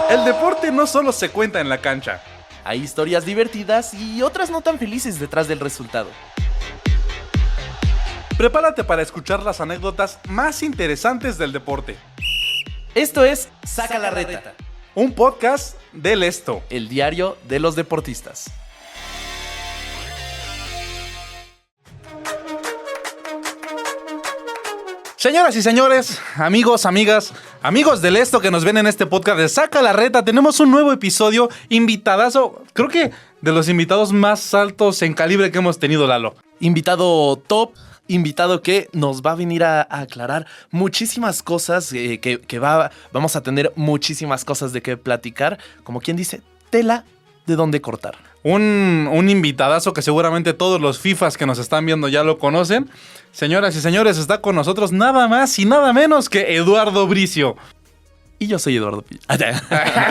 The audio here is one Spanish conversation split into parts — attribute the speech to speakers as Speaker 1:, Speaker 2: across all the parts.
Speaker 1: El deporte no solo se cuenta en la cancha.
Speaker 2: Hay historias divertidas y otras no tan felices detrás del resultado.
Speaker 1: Prepárate para escuchar las anécdotas más interesantes del deporte.
Speaker 2: Esto es Saca la Reta,
Speaker 1: Un podcast del Esto.
Speaker 2: el diario de los deportistas.
Speaker 1: Señoras y señores, amigos, amigas, amigos del Esto que nos ven en este podcast de Saca la Reta, tenemos un nuevo episodio, invitadazo, creo que de los invitados más altos en calibre que hemos tenido, Lalo.
Speaker 2: Invitado top, invitado que nos va a venir a aclarar muchísimas cosas, vamos a tener muchísimas cosas de qué platicar, como quien dice, tela de dónde cortar.
Speaker 1: Un invitadazo que seguramente todos los FIFAs que nos están viendo ya lo conocen. Señoras y señores, está con nosotros nada más y nada menos que Eduardo Bricio.
Speaker 2: Y yo soy Eduardo.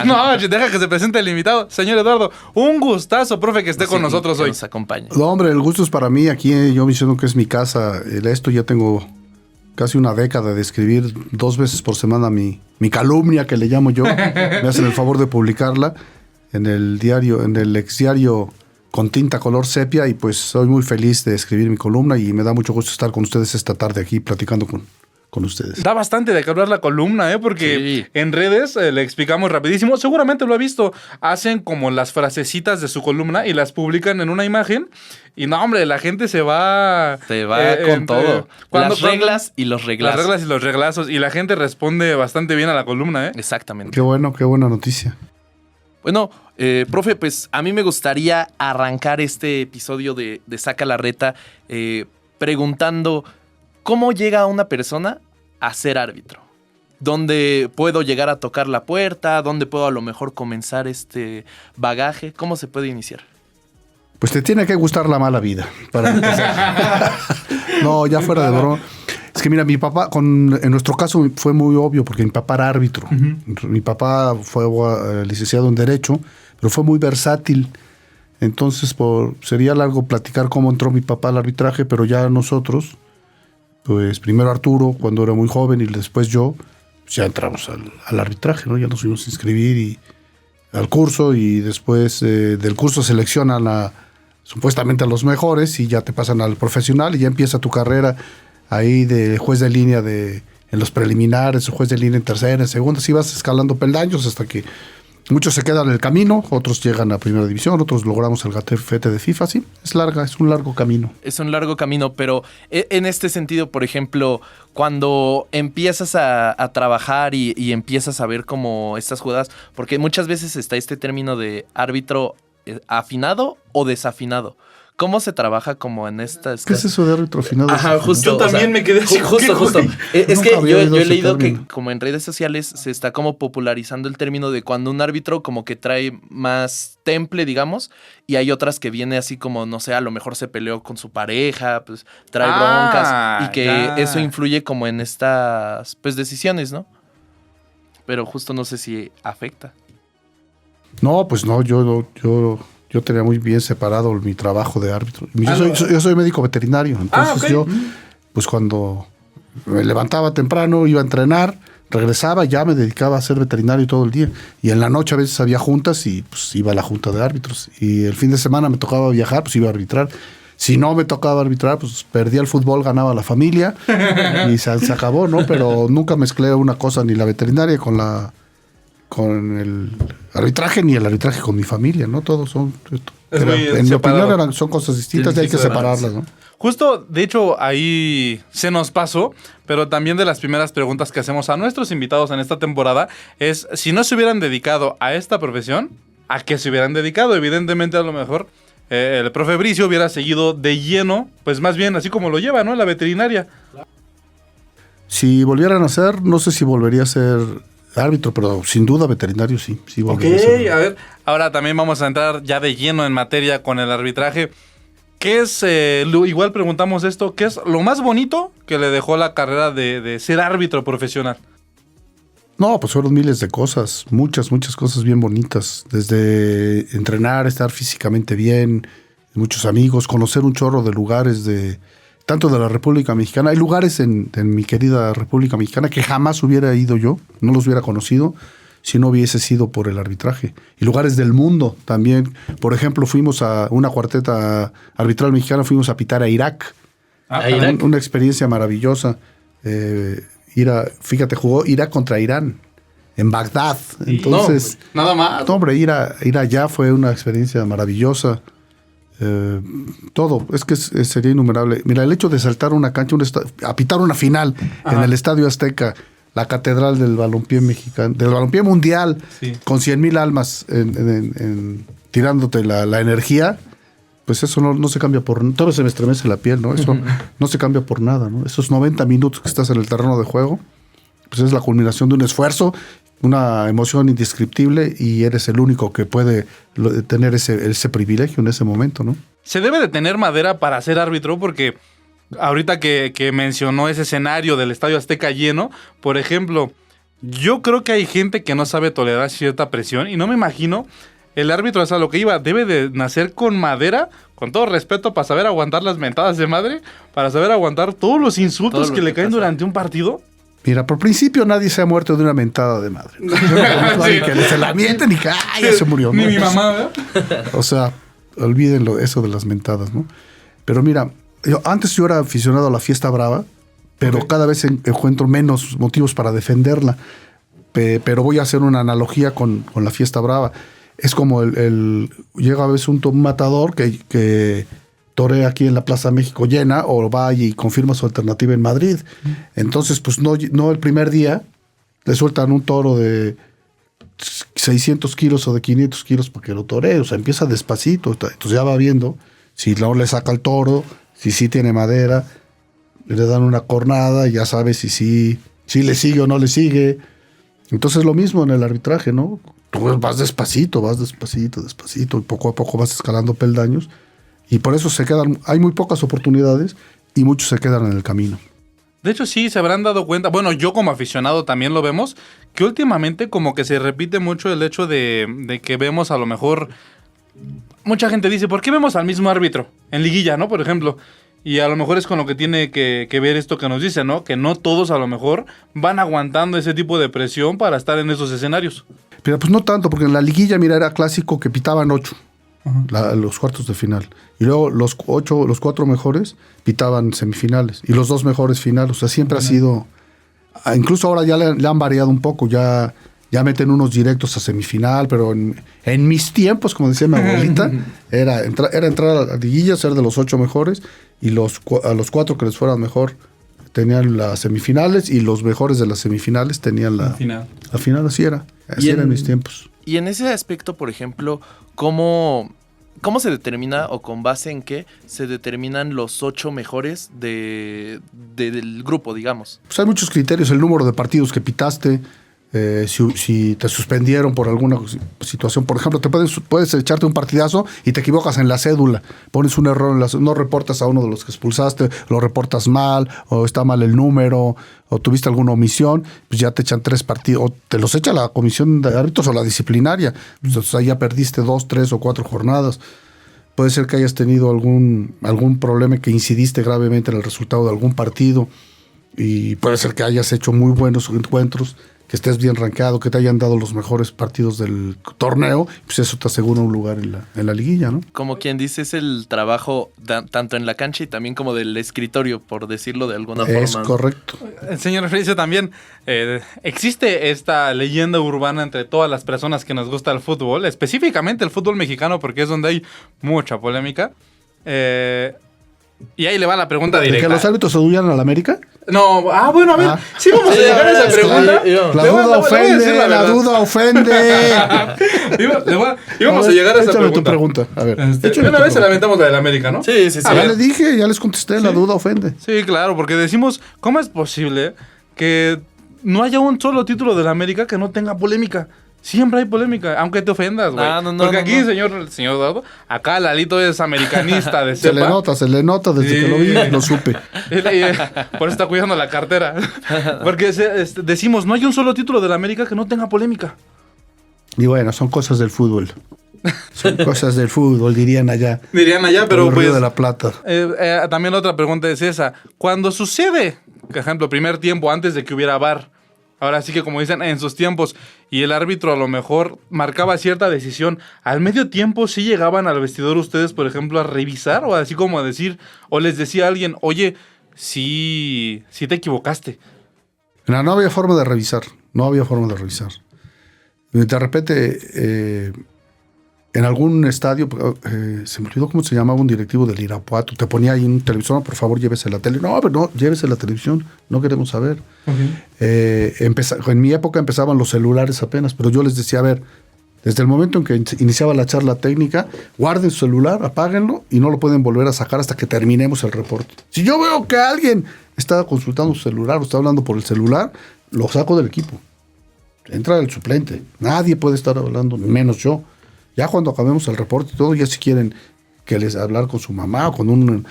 Speaker 1: No, deja que se presente el invitado. Señor Eduardo, un gustazo, profe, que esté con nosotros hoy.
Speaker 2: Nos acompaña.
Speaker 3: No, hombre, el gusto es para mí. Aquí yo menciono que es mi casa. Esto ya tengo casi una década de escribir 2 veces por semana mi calumnia, que le llamo yo. Me hacen el favor de publicarla en el diario, en el exdiario con tinta color sepia, y pues soy muy feliz de escribir mi columna y me da mucho gusto estar con ustedes esta tarde aquí platicando con ustedes.
Speaker 1: Da bastante de qué hablar la columna, porque
Speaker 2: Sí.
Speaker 1: en redes le explicamos rapidísimo. Seguramente lo ha visto. Hacen como las frasecitas de su columna y las publican en una imagen. Y no, hombre, la gente se va...
Speaker 2: Con todo. Las reglas y los
Speaker 1: Las
Speaker 2: reglazos.
Speaker 1: reglas y los reglazos. Y la gente responde bastante bien a la columna, ¿eh?
Speaker 2: Exactamente.
Speaker 3: Qué bueno, qué buena noticia.
Speaker 2: Bueno, profe, pues a mí me gustaría arrancar este episodio de Saca la Reta preguntando cómo llega una persona a ser árbitro. ¿Dónde puedo llegar a tocar la puerta? ¿Dónde puedo a lo mejor comenzar este bagaje? ¿Cómo se puede iniciar?
Speaker 3: Pues te tiene que gustar la mala vida, para empezar. No, ya fuera de broma. Es que mira, mi papá, en nuestro caso fue muy obvio, porque mi papá era árbitro. Mi papá fue licenciado en Derecho, pero fue muy versátil. Entonces, sería largo platicar cómo entró mi papá al arbitraje, pero ya nosotros, pues primero Arturo, cuando era muy joven, y después yo, pues ya entramos al arbitraje, ¿no? Ya nos fuimos a inscribir al curso, y después del curso seleccionan supuestamente a los mejores, y ya te pasan al profesional, y ya empieza tu carrera ahí de juez de línea en los preliminares, o juez de línea en tercera, en segunda, así vas escalando peldaños hasta que muchos se quedan en el camino, otros llegan a primera división, otros logramos el gafete de FIFA, sí, es un largo camino.
Speaker 2: Es un largo camino, pero en este sentido, por ejemplo, cuando empiezas a trabajar y empiezas a ver como estas jugadas, porque muchas veces está este término de árbitro afinado o desafinado. ¿Cómo se trabaja como en estas...
Speaker 3: ¿Qué es eso de árbitro afinado?
Speaker 2: Ajá, justo.
Speaker 1: Yo también me quedé así.
Speaker 2: Justo. Es
Speaker 3: Nunca
Speaker 2: que
Speaker 3: había
Speaker 2: yo
Speaker 3: oído
Speaker 2: he
Speaker 3: ese
Speaker 2: leído que
Speaker 3: término.
Speaker 2: como en redes sociales se está como popularizando el término de cuando un árbitro como que trae más temple, digamos, y hay otras que viene así como, no sé, a lo mejor se peleó con su pareja, pues trae broncas, y que
Speaker 1: ya.
Speaker 2: eso influye como en estas, pues, decisiones, ¿no? Pero justo no sé si afecta.
Speaker 3: No, pues no, yo tenía muy bien separado mi trabajo de árbitro. Yo soy médico veterinario, entonces
Speaker 1: ok.
Speaker 3: yo, pues cuando me levantaba temprano, iba a entrenar, regresaba, ya me dedicaba a ser veterinario todo el día. Y en la noche a veces había juntas y pues iba a la junta de árbitros. Y el fin de semana me tocaba viajar, pues iba a arbitrar. Si no me tocaba arbitrar, pues perdía el fútbol, ganaba la familia y se acabó, ¿no? Pero nunca mezclé una cosa, ni la veterinaria con el arbitraje, ni el arbitraje con mi familia, ¿no? Todos son... en mi opinión son cosas distintas y hay que separarlas, ¿no?
Speaker 1: Justo, de hecho, ahí se nos pasó, pero también de las primeras preguntas que hacemos a nuestros invitados en esta temporada es si no se hubieran dedicado a esta profesión, ¿a qué se hubieran dedicado? Evidentemente, a lo mejor el profe Bricio hubiera seguido de lleno, pues más bien así como lo lleva, ¿no? La veterinaria.
Speaker 3: Si volvieran a ser, no sé si volvería a ser árbitro, pero sin duda veterinario sí volvería a ser.
Speaker 1: A ver, ahora también vamos a entrar ya de lleno en materia con el arbitraje. ¿Qué es, igual preguntamos esto, qué es lo más bonito que le dejó la carrera de ser árbitro profesional?
Speaker 3: No, pues fueron miles de cosas, muchas cosas bien bonitas. Desde entrenar, estar físicamente bien, muchos amigos, conocer un chorro de lugares tanto de la República Mexicana. Hay lugares en mi querida República Mexicana que jamás hubiera ido yo, no los hubiera conocido. si no hubiese sido por el arbitraje. Y lugares del mundo también. Por ejemplo, fuimos a una cuarteta arbitral mexicana, fuimos a pitar a Irak.
Speaker 4: ¿A Irak?
Speaker 3: Una experiencia maravillosa. Fíjate, jugó Irak contra Irán en Bagdad. Entonces,
Speaker 1: nada más.
Speaker 3: no, hombre, ir allá fue una experiencia maravillosa. Todo, es que sería innumerable. Mira, el hecho de saltar una cancha, a pitar una final en el Estadio Azteca, la catedral del balompié mexicano, del balompié mundial, con 100,000 almas tirándote la energía, pues eso no se cambia por... Todo se me estremece la piel, ¿no? Eso no se cambia por nada, ¿no? Esos 90 minutos que estás en el terreno de juego, pues es la culminación de un esfuerzo, una emoción indescriptible, y eres el único que puede tener ese privilegio en ese momento, ¿no?
Speaker 1: Se debe de tener madera para ser árbitro, porque ahorita que mencionó ese escenario del Estadio Azteca lleno, por ejemplo, yo creo que hay gente que no sabe tolerar cierta presión, y no me imagino, el árbitro es a lo que iba, debe de nacer con madera, con todo respeto, para saber aguantar las mentadas de madre, para saber aguantar todos los insultos que le caen durante un partido.
Speaker 3: Mira, por principio nadie se ha muerto de una mentada de madre. Sí. Que se la mienten y que ya se murió, ¿no?
Speaker 1: Ni mi mamá, ¿verdad?
Speaker 3: O sea, olvídenlo, eso de las mentadas, ¿no? Pero mira, antes yo era aficionado a la fiesta brava, pero cada vez encuentro menos motivos para defenderla. Pero voy a hacer una analogía con la fiesta brava. Es como llega a veces un matador que torea aquí en la Plaza México llena, o va y confirma su alternativa en Madrid. Entonces, pues no el primer día le sueltan un toro de 600 kilos o de 500 kilos para que lo toree. O sea, empieza despacito. Entonces ya va viendo si no le saca el toro, si sí tiene madera, le dan una cornada y ya sabe si le sigue o no le sigue. Entonces lo mismo en el arbitraje, ¿no? Tú vas despacito, y poco a poco vas escalando peldaños. Y por eso hay muy pocas oportunidades y muchos se quedan en el camino.
Speaker 1: De hecho, sí, se habrán dado cuenta, bueno, yo como aficionado también lo vemos, que últimamente como que se repite mucho el hecho de que vemos a lo mejor... Mucha gente dice, ¿por qué vemos al mismo árbitro en liguilla, no? Por ejemplo, y a lo mejor es con lo que tiene que ver esto que nos dice, ¿no? Que no todos a lo mejor van aguantando ese tipo de presión para estar en esos escenarios.
Speaker 3: Pero pues no tanto, porque en la liguilla, mira, era clásico que pitaban 8. Los cuartos de final. Y luego los 4 mejores pitaban semifinales. Y los 2 mejores finales. O sea, siempre ha sido... Incluso ahora ya le han variado un poco. Ya meten unos directos a semifinal. Pero en mis tiempos, como decía mi abuelita, era entrar a la liguilla, ser de los 8 mejores. Y a los 4 que les fueran mejor tenían las semifinales. Y los mejores de las semifinales tenían la final. La final, así era. Así era en mis tiempos.
Speaker 2: Y en ese aspecto, por ejemplo, ¿cómo se determina o con base en qué se determinan los 8 mejores del grupo, digamos?
Speaker 3: Pues hay muchos criterios, el número de partidos que pitaste, si te suspendieron por alguna situación. Por ejemplo, puedes echarte un partidazo y te equivocas en la cédula, pones un error, no reportas a uno de los que expulsaste, lo reportas mal, o está mal el número, o tuviste alguna omisión, pues ya te echan 3 partidos, o te los echa la comisión de árbitros o la disciplinaria. Entonces ahí ya perdiste 2, 3 o 4 jornadas. Puede ser que hayas tenido algún problema que incidiste gravemente en el resultado de algún partido, y puede ser que hayas hecho muy buenos encuentros, que estés bien rankeado, que te hayan dado los mejores partidos del torneo, pues eso te asegura un lugar en la liguilla, ¿no?
Speaker 2: Como quien dice, es el trabajo tanto en la cancha y también como del escritorio, por decirlo de alguna forma.
Speaker 3: Es correcto.
Speaker 1: Señor Felicio, también existe esta leyenda urbana entre todas las personas que nos gusta el fútbol, específicamente el fútbol mexicano, porque es donde hay mucha polémica. Y ahí le va la pregunta directa.
Speaker 3: ¿De que los árbitros se huyan a la América?
Speaker 1: No, bueno, a ver, sí vamos a llegar a esa pregunta.
Speaker 3: La duda ofende.
Speaker 1: Íbamos a llegar a esa
Speaker 3: Échale
Speaker 1: pregunta.
Speaker 3: tu pregunta. A ver.
Speaker 1: Una vez se lamentamos la del América, ¿no?
Speaker 2: Sí.
Speaker 3: Ya les dije, ya les contesté, la duda ofende.
Speaker 1: Sí, claro, porque decimos, ¿cómo es posible que no haya un solo título de la América que no tenga polémica? Siempre hay polémica, aunque te ofendas, güey. Porque aquí, señor Eduardo, acá Lalito es americanista de cepa.
Speaker 3: Se le nota desde que lo vi, lo supe.
Speaker 1: Por eso está cuidando la cartera. Porque decimos, no hay un solo título de la América que no tenga polémica.
Speaker 3: Y bueno, son cosas del fútbol. Son cosas del fútbol, dirían allá.
Speaker 1: Pero
Speaker 3: el
Speaker 1: pues...
Speaker 3: Río de la Plata.
Speaker 1: También otra pregunta es esa. Cuando sucede, por ejemplo, primer tiempo, antes de que hubiera VAR, Ahora sí que como dicen, en sus tiempos, y el árbitro a lo mejor marcaba cierta decisión, al medio tiempo sí llegaban al vestidor ustedes, por ejemplo, a revisar o así como a decir, o les decía a alguien, oye, sí te equivocaste.
Speaker 3: No había forma de revisar, De repente, en algún estadio, se me olvidó cómo se llamaba un directivo del Irapuato, te ponía ahí un televisor, por favor, llévese la tele. No, pero no, llévese la televisión, no queremos saber. En mi época empezaban los celulares apenas, pero yo les decía, a ver, desde el momento en que iniciaba la charla técnica, guarden su celular, apáguenlo y no lo pueden volver a sacar hasta que terminemos el reporte. Si yo veo que alguien está consultando su celular o está hablando por el celular, lo saco del equipo. Entra el suplente. Nadie puede estar hablando, menos yo. Ya cuando acabemos el reporte y todo, ya si quieren que les hablar con su mamá o con un...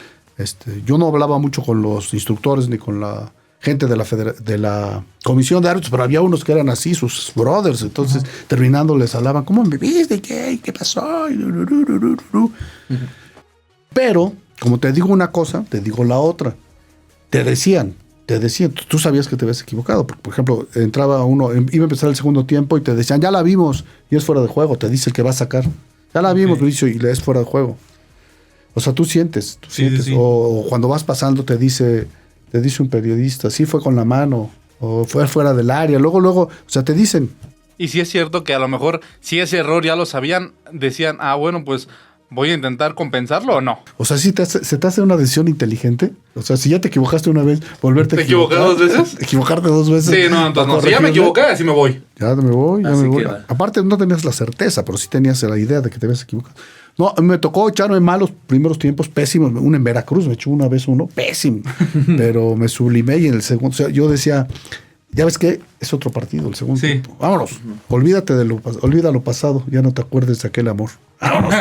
Speaker 3: yo no hablaba mucho con los instructores ni con la gente de la comisión de árbitros, pero había unos que eran así, sus brothers. Entonces, terminando, les hablaban, ¿cómo me viste? ¿Qué pasó? Pero, como te digo una cosa, te digo la otra. Te decían, tú sabías que te habías equivocado. Por ejemplo, entraba uno, iba a empezar el segundo tiempo y te decían, ya la vimos, y es fuera de juego, te dice el que va a sacar. Ya la vimos, Mauricio, y le es fuera de juego. O sea, tú sientes.
Speaker 1: Sí.
Speaker 3: O cuando vas pasando te dice un periodista, sí fue con la mano, o fue fuera del área, luego, o sea, te dicen.
Speaker 1: Y si es cierto que a lo mejor, si ese error ya lo sabían, decían, bueno, pues voy a intentar compensarlo o no.
Speaker 3: O sea, si se te hace una decisión inteligente, o sea, si ya te equivocaste una vez, volverte a equivocar.
Speaker 1: ¿Te equivocaste 2 veces?
Speaker 3: Equivocarte 2 veces.
Speaker 1: Sí, no, entonces no. Si ya me equivoqué, así me voy.
Speaker 3: Ya me voy.
Speaker 2: Queda.
Speaker 3: Aparte, no tenías la certeza, pero sí tenías la idea de que te habías equivocado. No, me tocó echarme malos primeros tiempos, pésimos. Uno en Veracruz, me echó una vez uno, pésimo. Pero me sublimé y en el segundo, o sea, yo decía, ¿ya ves qué? Es otro partido, el segundo tiempo. Vámonos, olvídate olvida lo pasado, ya no te acuerdes de aquel amor. Vámonos,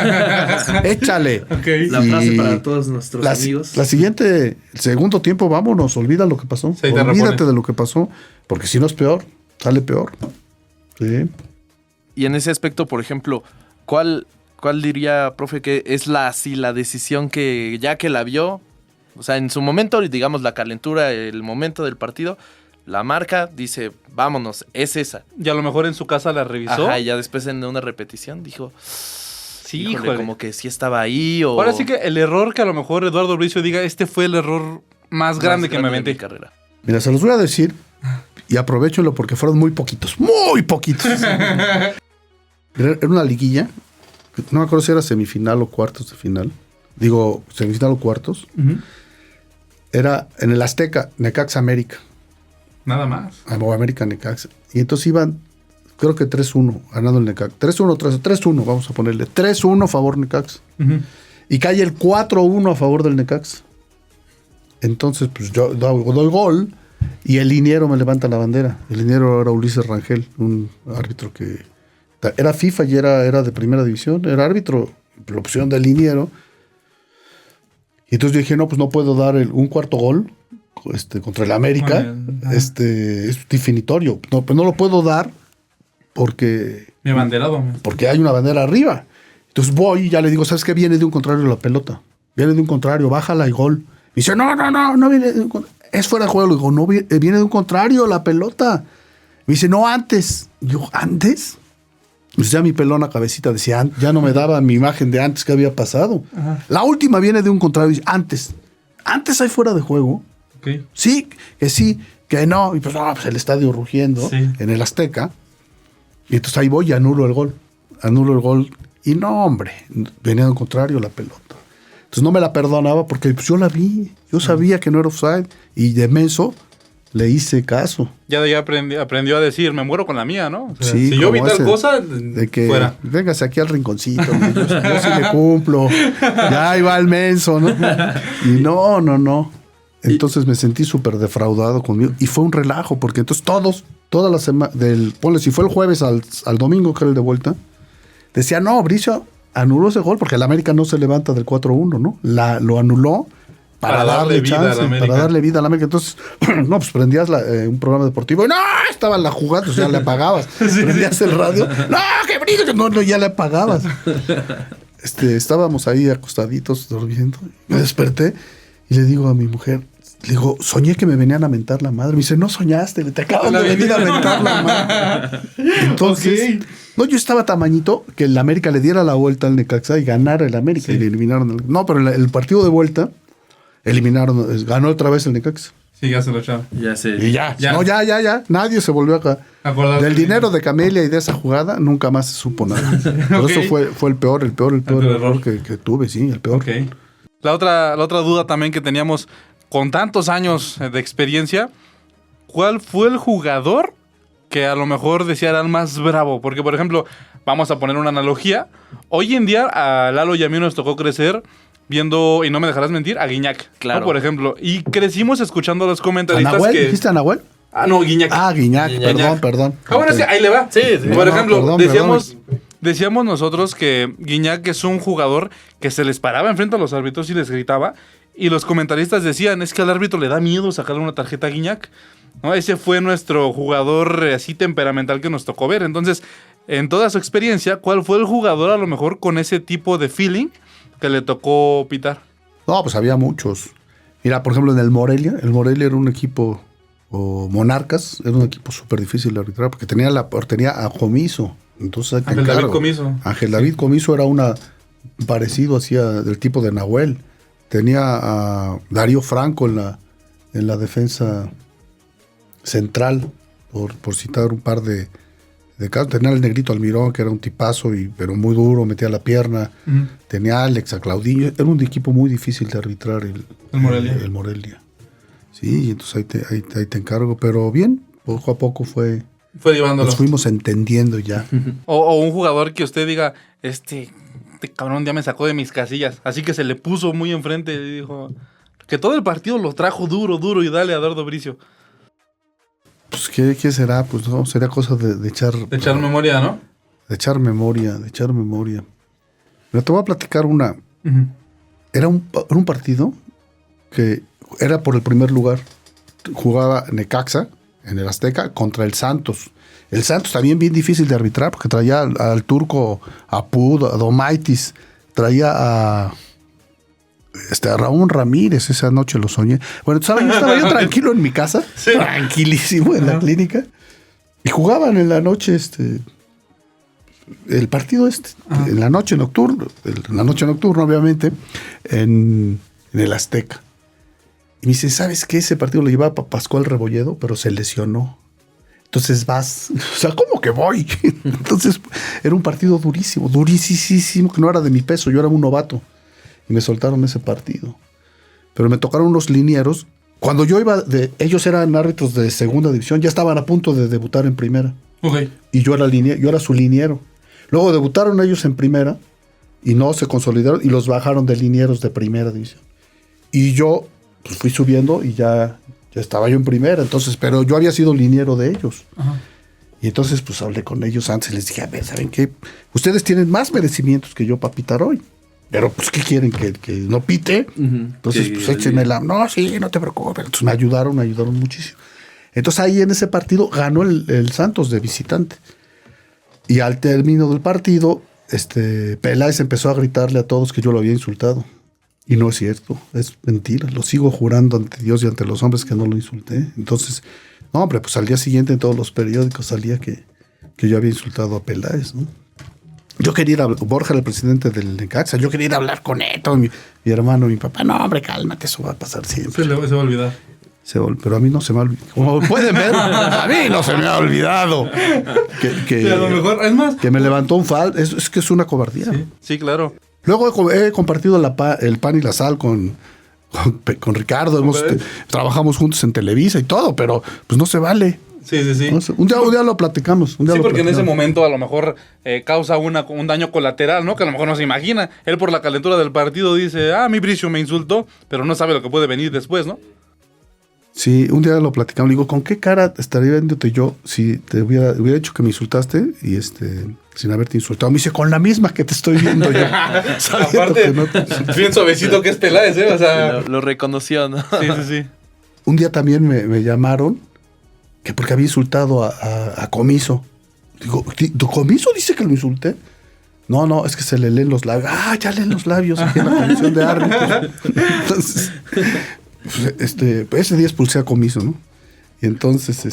Speaker 3: échale.
Speaker 1: Okay.
Speaker 2: La frase para todos nuestros amigos.
Speaker 3: La siguiente, el segundo tiempo, vámonos, olvida lo que pasó.
Speaker 1: Sí,
Speaker 3: olvídate de lo que pasó, porque si no es peor, sale peor. Sí.
Speaker 2: Y en ese aspecto, por ejemplo, ¿cuál diría, profe, que es la decisión que ya que la vio, o sea, en su momento, digamos, la calentura, el momento del partido, la marca, dice, vámonos, es esa?
Speaker 1: Y a lo mejor en su casa la revisó.
Speaker 2: Ajá, y ya después en una repetición dijo,
Speaker 1: sí,
Speaker 2: híjole, como que sí estaba ahí o...
Speaker 1: Ahora sí que el error que a lo mejor Eduardo Bricio diga, este fue el error más grande que me aventé.
Speaker 2: En mi carrera.
Speaker 3: Mira, se los voy a decir y aprovechenlo porque fueron muy poquitos. ¡Muy poquitos! Era una liguilla. No me acuerdo si era semifinal o cuartos de final. Digo, semifinal o cuartos.
Speaker 1: Uh-huh.
Speaker 3: Era en el Azteca, Necaxa América.
Speaker 1: Nada más.
Speaker 3: América Necaxa. Y entonces iban, creo que 3-1, ganando el Necaxa. 3-1, vamos a ponerle. 3-1 a favor Necaxa.
Speaker 1: Uh-huh.
Speaker 3: Y cae el 4-1 a favor del Necaxa. Entonces, pues yo doy gol y el liniero me levanta la bandera. El liniero era Ulises Rangel, un árbitro que era FIFA y era de primera división. Era árbitro, la opción del liniero. Y entonces yo dije, no, pues no puedo dar un cuarto gol contra el América. Es definitorio. No, pues no lo puedo dar porque...
Speaker 1: Mi abanderado.
Speaker 3: Porque hay una bandera arriba. Entonces voy y ya le digo, ¿sabes qué? Viene de un contrario la pelota. Viene de un contrario, bájala y gol. Y dice, no viene de un contrario. Es fuera de juego. Le digo, no, viene de un contrario la pelota. Me dice, no, antes. Y yo, ¿antes? Pues ya mi pelona cabecita decía, ya no me daba mi imagen de antes que había pasado. Ajá. La última viene de un contrario, dice, antes. ¿Antes hay fuera de juego?
Speaker 1: Okay.
Speaker 3: Sí, que no. Y pues, el estadio rugiendo en el Azteca. Y entonces ahí voy y anulo el gol. Y no, hombre, venía de un contrario la pelota. Entonces no me la perdonaba porque pues, yo la vi. Yo sabía que no era offside. Y de menso le hice caso.
Speaker 1: Ya aprendió a decir, me muero con la mía, ¿no? O sea,
Speaker 3: sí,
Speaker 1: si yo vi tal cosa,
Speaker 3: de que
Speaker 1: fuera.
Speaker 3: Véngase aquí al rinconcito. Yo sí le cumplo. Ya ahí va el menso, ¿no? Y no. Entonces me sentí súper defraudado conmigo. Y fue un relajo, porque entonces toda la semana, ponle, si fue el jueves al domingo, que era el de vuelta, decía, no, Bricio anuló ese gol, porque el América no se levanta del 4-1, ¿no? Lo anuló para darle chance, para darle vida a la América. Entonces, no, pues prendías un programa deportivo y no, estaba la jugada, ya le apagabas. Prendías el radio, no, qué Bricio, no, ya le apagabas. Estábamos ahí acostaditos, durmiendo. Me desperté y le digo a mi mujer, Le digo, soñé que me venían a mentar la madre. Me dice, no soñaste, te acaban de venir a mentar la madre. Entonces, no, yo estaba tamañito que el América le diera la vuelta al Necaxa y ganara el América. Y le eliminaron. No, pero el partido de vuelta ganó otra vez el Necaxa.
Speaker 1: Sí, ya se lo echaron.
Speaker 2: Ya sé.
Speaker 3: Y ya. No, ya. Nadie se volvió acá. Del dinero de Camelia y de esa jugada, nunca más se supo nada. Pero eso fue el peor error que tuve, sí, el peor.
Speaker 1: Okay. La otra duda también que teníamos con tantos años de experiencia, ¿cuál fue el jugador que a lo mejor decía era el más bravo? Porque, por ejemplo, vamos a poner una analogía. Hoy en día a Lalo y a mí nos tocó crecer viendo, y no me dejarás mentir, a Guiñac.
Speaker 2: Claro.
Speaker 1: ¿no? Por ejemplo. Y crecimos escuchando a los
Speaker 3: ¿A
Speaker 1: comentaristas
Speaker 3: Nahuel?
Speaker 1: que...
Speaker 3: ¿Dijiste a Nahuel?
Speaker 1: Ah, no, Guiñac.
Speaker 3: Guiñac. Perdón.
Speaker 1: Bueno, sí, ahí le va.
Speaker 2: Sí.
Speaker 1: Por ejemplo,
Speaker 3: perdón.
Speaker 1: decíamos nosotros que Guiñac es un jugador que se les paraba enfrente a los árbitros y les gritaba. Y los comentaristas decían, es que al árbitro le da miedo sacarle una tarjeta a Guiñac. ¿No? Ese fue nuestro jugador así temperamental que nos tocó ver. Entonces, en toda su experiencia, ¿cuál fue el jugador a lo mejor con ese tipo de feeling que le tocó pitar?
Speaker 3: No, pues había muchos. Mira, por ejemplo, en el Morelia era un equipo, o Monarcas, era un equipo súper difícil de arbitrar, porque tenía a Comiso. Entonces,
Speaker 1: Ángel David Comiso.
Speaker 3: Ángel David Comiso era parecido hacia del tipo de Nahuel. Tenía a Darío Franco en la defensa central, por citar un par de casos. Tenía al Negrito Almirón, que era un tipazo, pero muy duro, metía la pierna. Uh-huh. Tenía a Alex, a Claudinho. Era un equipo muy difícil de arbitrar el Morelia. Sí, entonces ahí te encargo. Pero bien, poco a poco fue llevándolo. Nos fuimos entendiendo ya.
Speaker 1: O un jugador que usted diga, este cabrón ya me sacó de mis casillas. Así que se le puso muy enfrente y dijo que todo el partido lo trajo duro y dale a Eduardo Bricio.
Speaker 3: Pues, ¿qué será? Pues no, sería cosa de echar...
Speaker 1: De echar memoria, ¿no?
Speaker 3: De echar memoria. Pero te voy a platicar una. Uh-huh. Era un partido que era por el primer lugar. Jugaba Necaxa, en el Azteca, contra el Santos. El Santos también bien difícil de arbitrar, porque traía al turco Apud, a Domaitis, traía a Raúl Ramírez. Esa noche lo soñé. Bueno, ¿sabes? Estaba yo tranquilo en mi casa, sí. Tranquilísimo en la clínica, y jugaban en la noche el partido en la noche nocturna, obviamente, en el Azteca. Y me dice, ¿sabes qué? Ese partido lo llevaba Pascual Rebolledo, pero se lesionó. Entonces vas, o sea, ¿cómo que voy? Entonces era un partido durísimo, que no era de mi peso, yo era un novato. Y me soltaron ese partido. Pero me tocaron unos linieros. Cuando yo iba, ellos eran árbitros de segunda división, ya estaban a punto de debutar en primera.
Speaker 1: Okay.
Speaker 3: Y yo era su liniero. Luego debutaron ellos en primera y no se consolidaron y los bajaron de linieros de primera división. Y yo pues, fui subiendo y ya estaba yo en primera, entonces, pero yo había sido liniero de ellos. Ajá. Y entonces pues hablé con ellos antes y les dije, a ver, ¿saben qué? Ustedes tienen más merecimientos que yo para pitar hoy. Pero pues, ¿qué quieren? ¿Que no pite? Uh-huh. Entonces, pues échenme la... No, sí, no te preocupes. Entonces me ayudaron muchísimo. Entonces ahí en ese partido ganó el Santos de visitante. Y al término del partido, Peláez empezó a gritarle a todos que yo lo había insultado. Y no es cierto, es mentira. Lo sigo jurando ante Dios y ante los hombres que no lo insulté. Entonces, no, hombre, pues al día siguiente en todos los periódicos salía que yo había insultado a Peláez, ¿no? Yo quería ir a Borja, el presidente del Necaxa, yo quería ir a hablar con él, mi hermano, mi papá. No, hombre, cálmate, eso va a pasar siempre.
Speaker 1: Se va a olvidar.
Speaker 3: Pero a mí no se me ha olvidado. Como pueden ver, a mí no se me ha olvidado.
Speaker 1: Que a lo mejor, es más.
Speaker 3: Que me levantó un fal. Es que es una cobardía.
Speaker 1: Sí, claro.
Speaker 3: Luego he compartido el pan y la sal con Ricardo. Trabajamos juntos en Televisa y todo, pero pues no se vale.
Speaker 1: Sí.
Speaker 3: No sé, un día lo platicamos.
Speaker 1: Porque en ese momento a lo mejor causa un daño colateral, ¿no? Que a lo mejor no se imagina. Él por la calentura del partido dice, mi Bricio me insultó, pero no sabe lo que puede venir después, ¿no?
Speaker 3: Sí, un día lo platicamos. Digo, ¿con qué cara estaría viéndote yo si te hubiera dicho que me insultaste y sin haberte insultado? Me dice, con la misma que te estoy viendo yo.
Speaker 1: Aparte, bien suavecito que es Peláez, ¿eh? O sea,
Speaker 2: lo reconoció, ¿no?
Speaker 1: Sí.
Speaker 3: Un día también me llamaron que porque había insultado a Comiso. Digo, ¿tu Comiso dice que lo insulté? No, es que se le leen los labios. Ya leen los labios aquí en la comisión de árbitros. Entonces... ese día expulsé a Comiso, ¿no? Y entonces,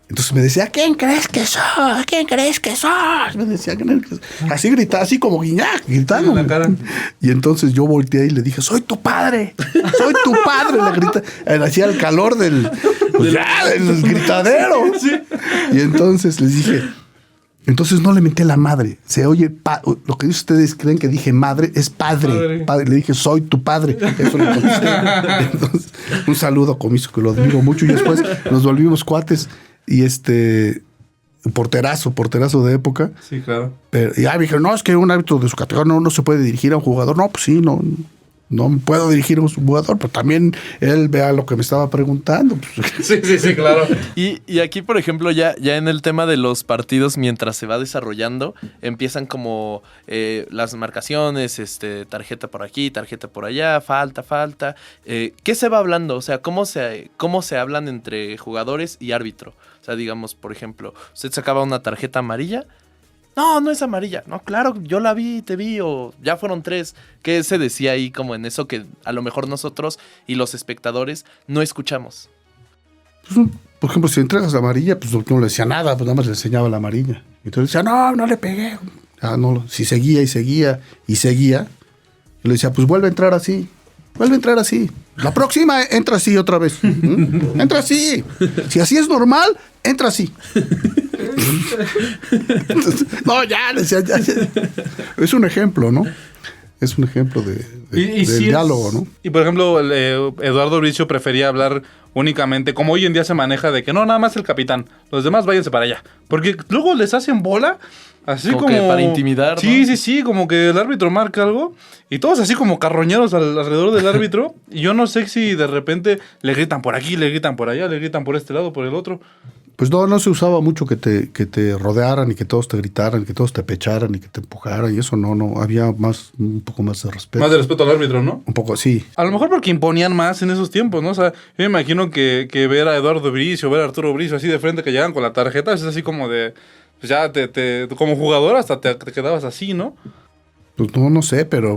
Speaker 3: entonces me decía, ¿quién crees que sos? ¿Quién crees que sos? Me decía, así gritaba, así como Guiñac, gritando.
Speaker 1: En la cara.
Speaker 3: Y entonces yo volteé y le dije, soy tu padre, le grité. Hacía el calor del gritadero. Sí. Y entonces les dije, entonces no le menté la madre. Se oye, lo que ustedes creen que dije madre es padre. Le dije, soy tu padre. Eso le contesté. Entonces, un saludo a Comiso, que lo admiro mucho. Y después nos volvimos cuates. Y porterazo de época.
Speaker 1: Sí, claro.
Speaker 3: Pero, y me dijeron, no, es que un árbitro de su categoría no se puede dirigir a un jugador. No, pues sí, no me puedo dirigir a un jugador, pero también él vea lo que me estaba preguntando.
Speaker 1: Sí, claro.
Speaker 2: Y aquí, por ejemplo, ya en el tema de los partidos, mientras se va desarrollando, empiezan como las marcaciones, tarjeta por aquí, tarjeta por allá, falta. ¿Qué se va hablando? O sea, ¿cómo se hablan entre jugadores y árbitro? O sea, digamos, por ejemplo, usted sacaba una tarjeta amarilla. No es amarilla. No, claro, yo la vi, te vi, o ya fueron 3. ¿Qué se decía ahí como en eso que a lo mejor nosotros y los espectadores no escuchamos?
Speaker 3: Pues, por ejemplo, si entregas la amarilla, pues no le decía nada, pues nada más le enseñaba la amarilla. Y entonces decía, no le pegué. Si seguía, yo le decía, pues vuelve a entrar así. La próxima entra así otra vez. Entra así. Si así es normal, entra así. Entonces, no, ya. Es un ejemplo, ¿no? Es un ejemplo del diálogo, ¿no?
Speaker 1: Y por ejemplo, Eduardo Bricio prefería hablar únicamente, como hoy en día se maneja, de que no, nada más el capitán, los demás váyanse para allá. Porque luego les hacen bola, así como
Speaker 2: que para intimidar, ¿no?
Speaker 1: Sí, como que el árbitro marca algo, y todos así como carroñeros alrededor del árbitro, y yo no sé si de repente le gritan por aquí, le gritan por allá, le gritan por este lado, por el otro.
Speaker 3: Pues no se usaba mucho que te rodearan y que todos te gritaran, que todos te pecharan y que te empujaran, y eso no, había un poco más de respeto.
Speaker 1: Más de respeto al árbitro, ¿no?
Speaker 3: Un poco, sí.
Speaker 1: A lo mejor porque imponían más en esos tiempos, ¿no? O sea, yo me imagino que ver a Eduardo Bricio, ver a Arturo Bricio así de frente que llegan con la tarjeta, es así como de, pues ya como jugador hasta te quedabas así, ¿no?
Speaker 3: Pues no sé, pero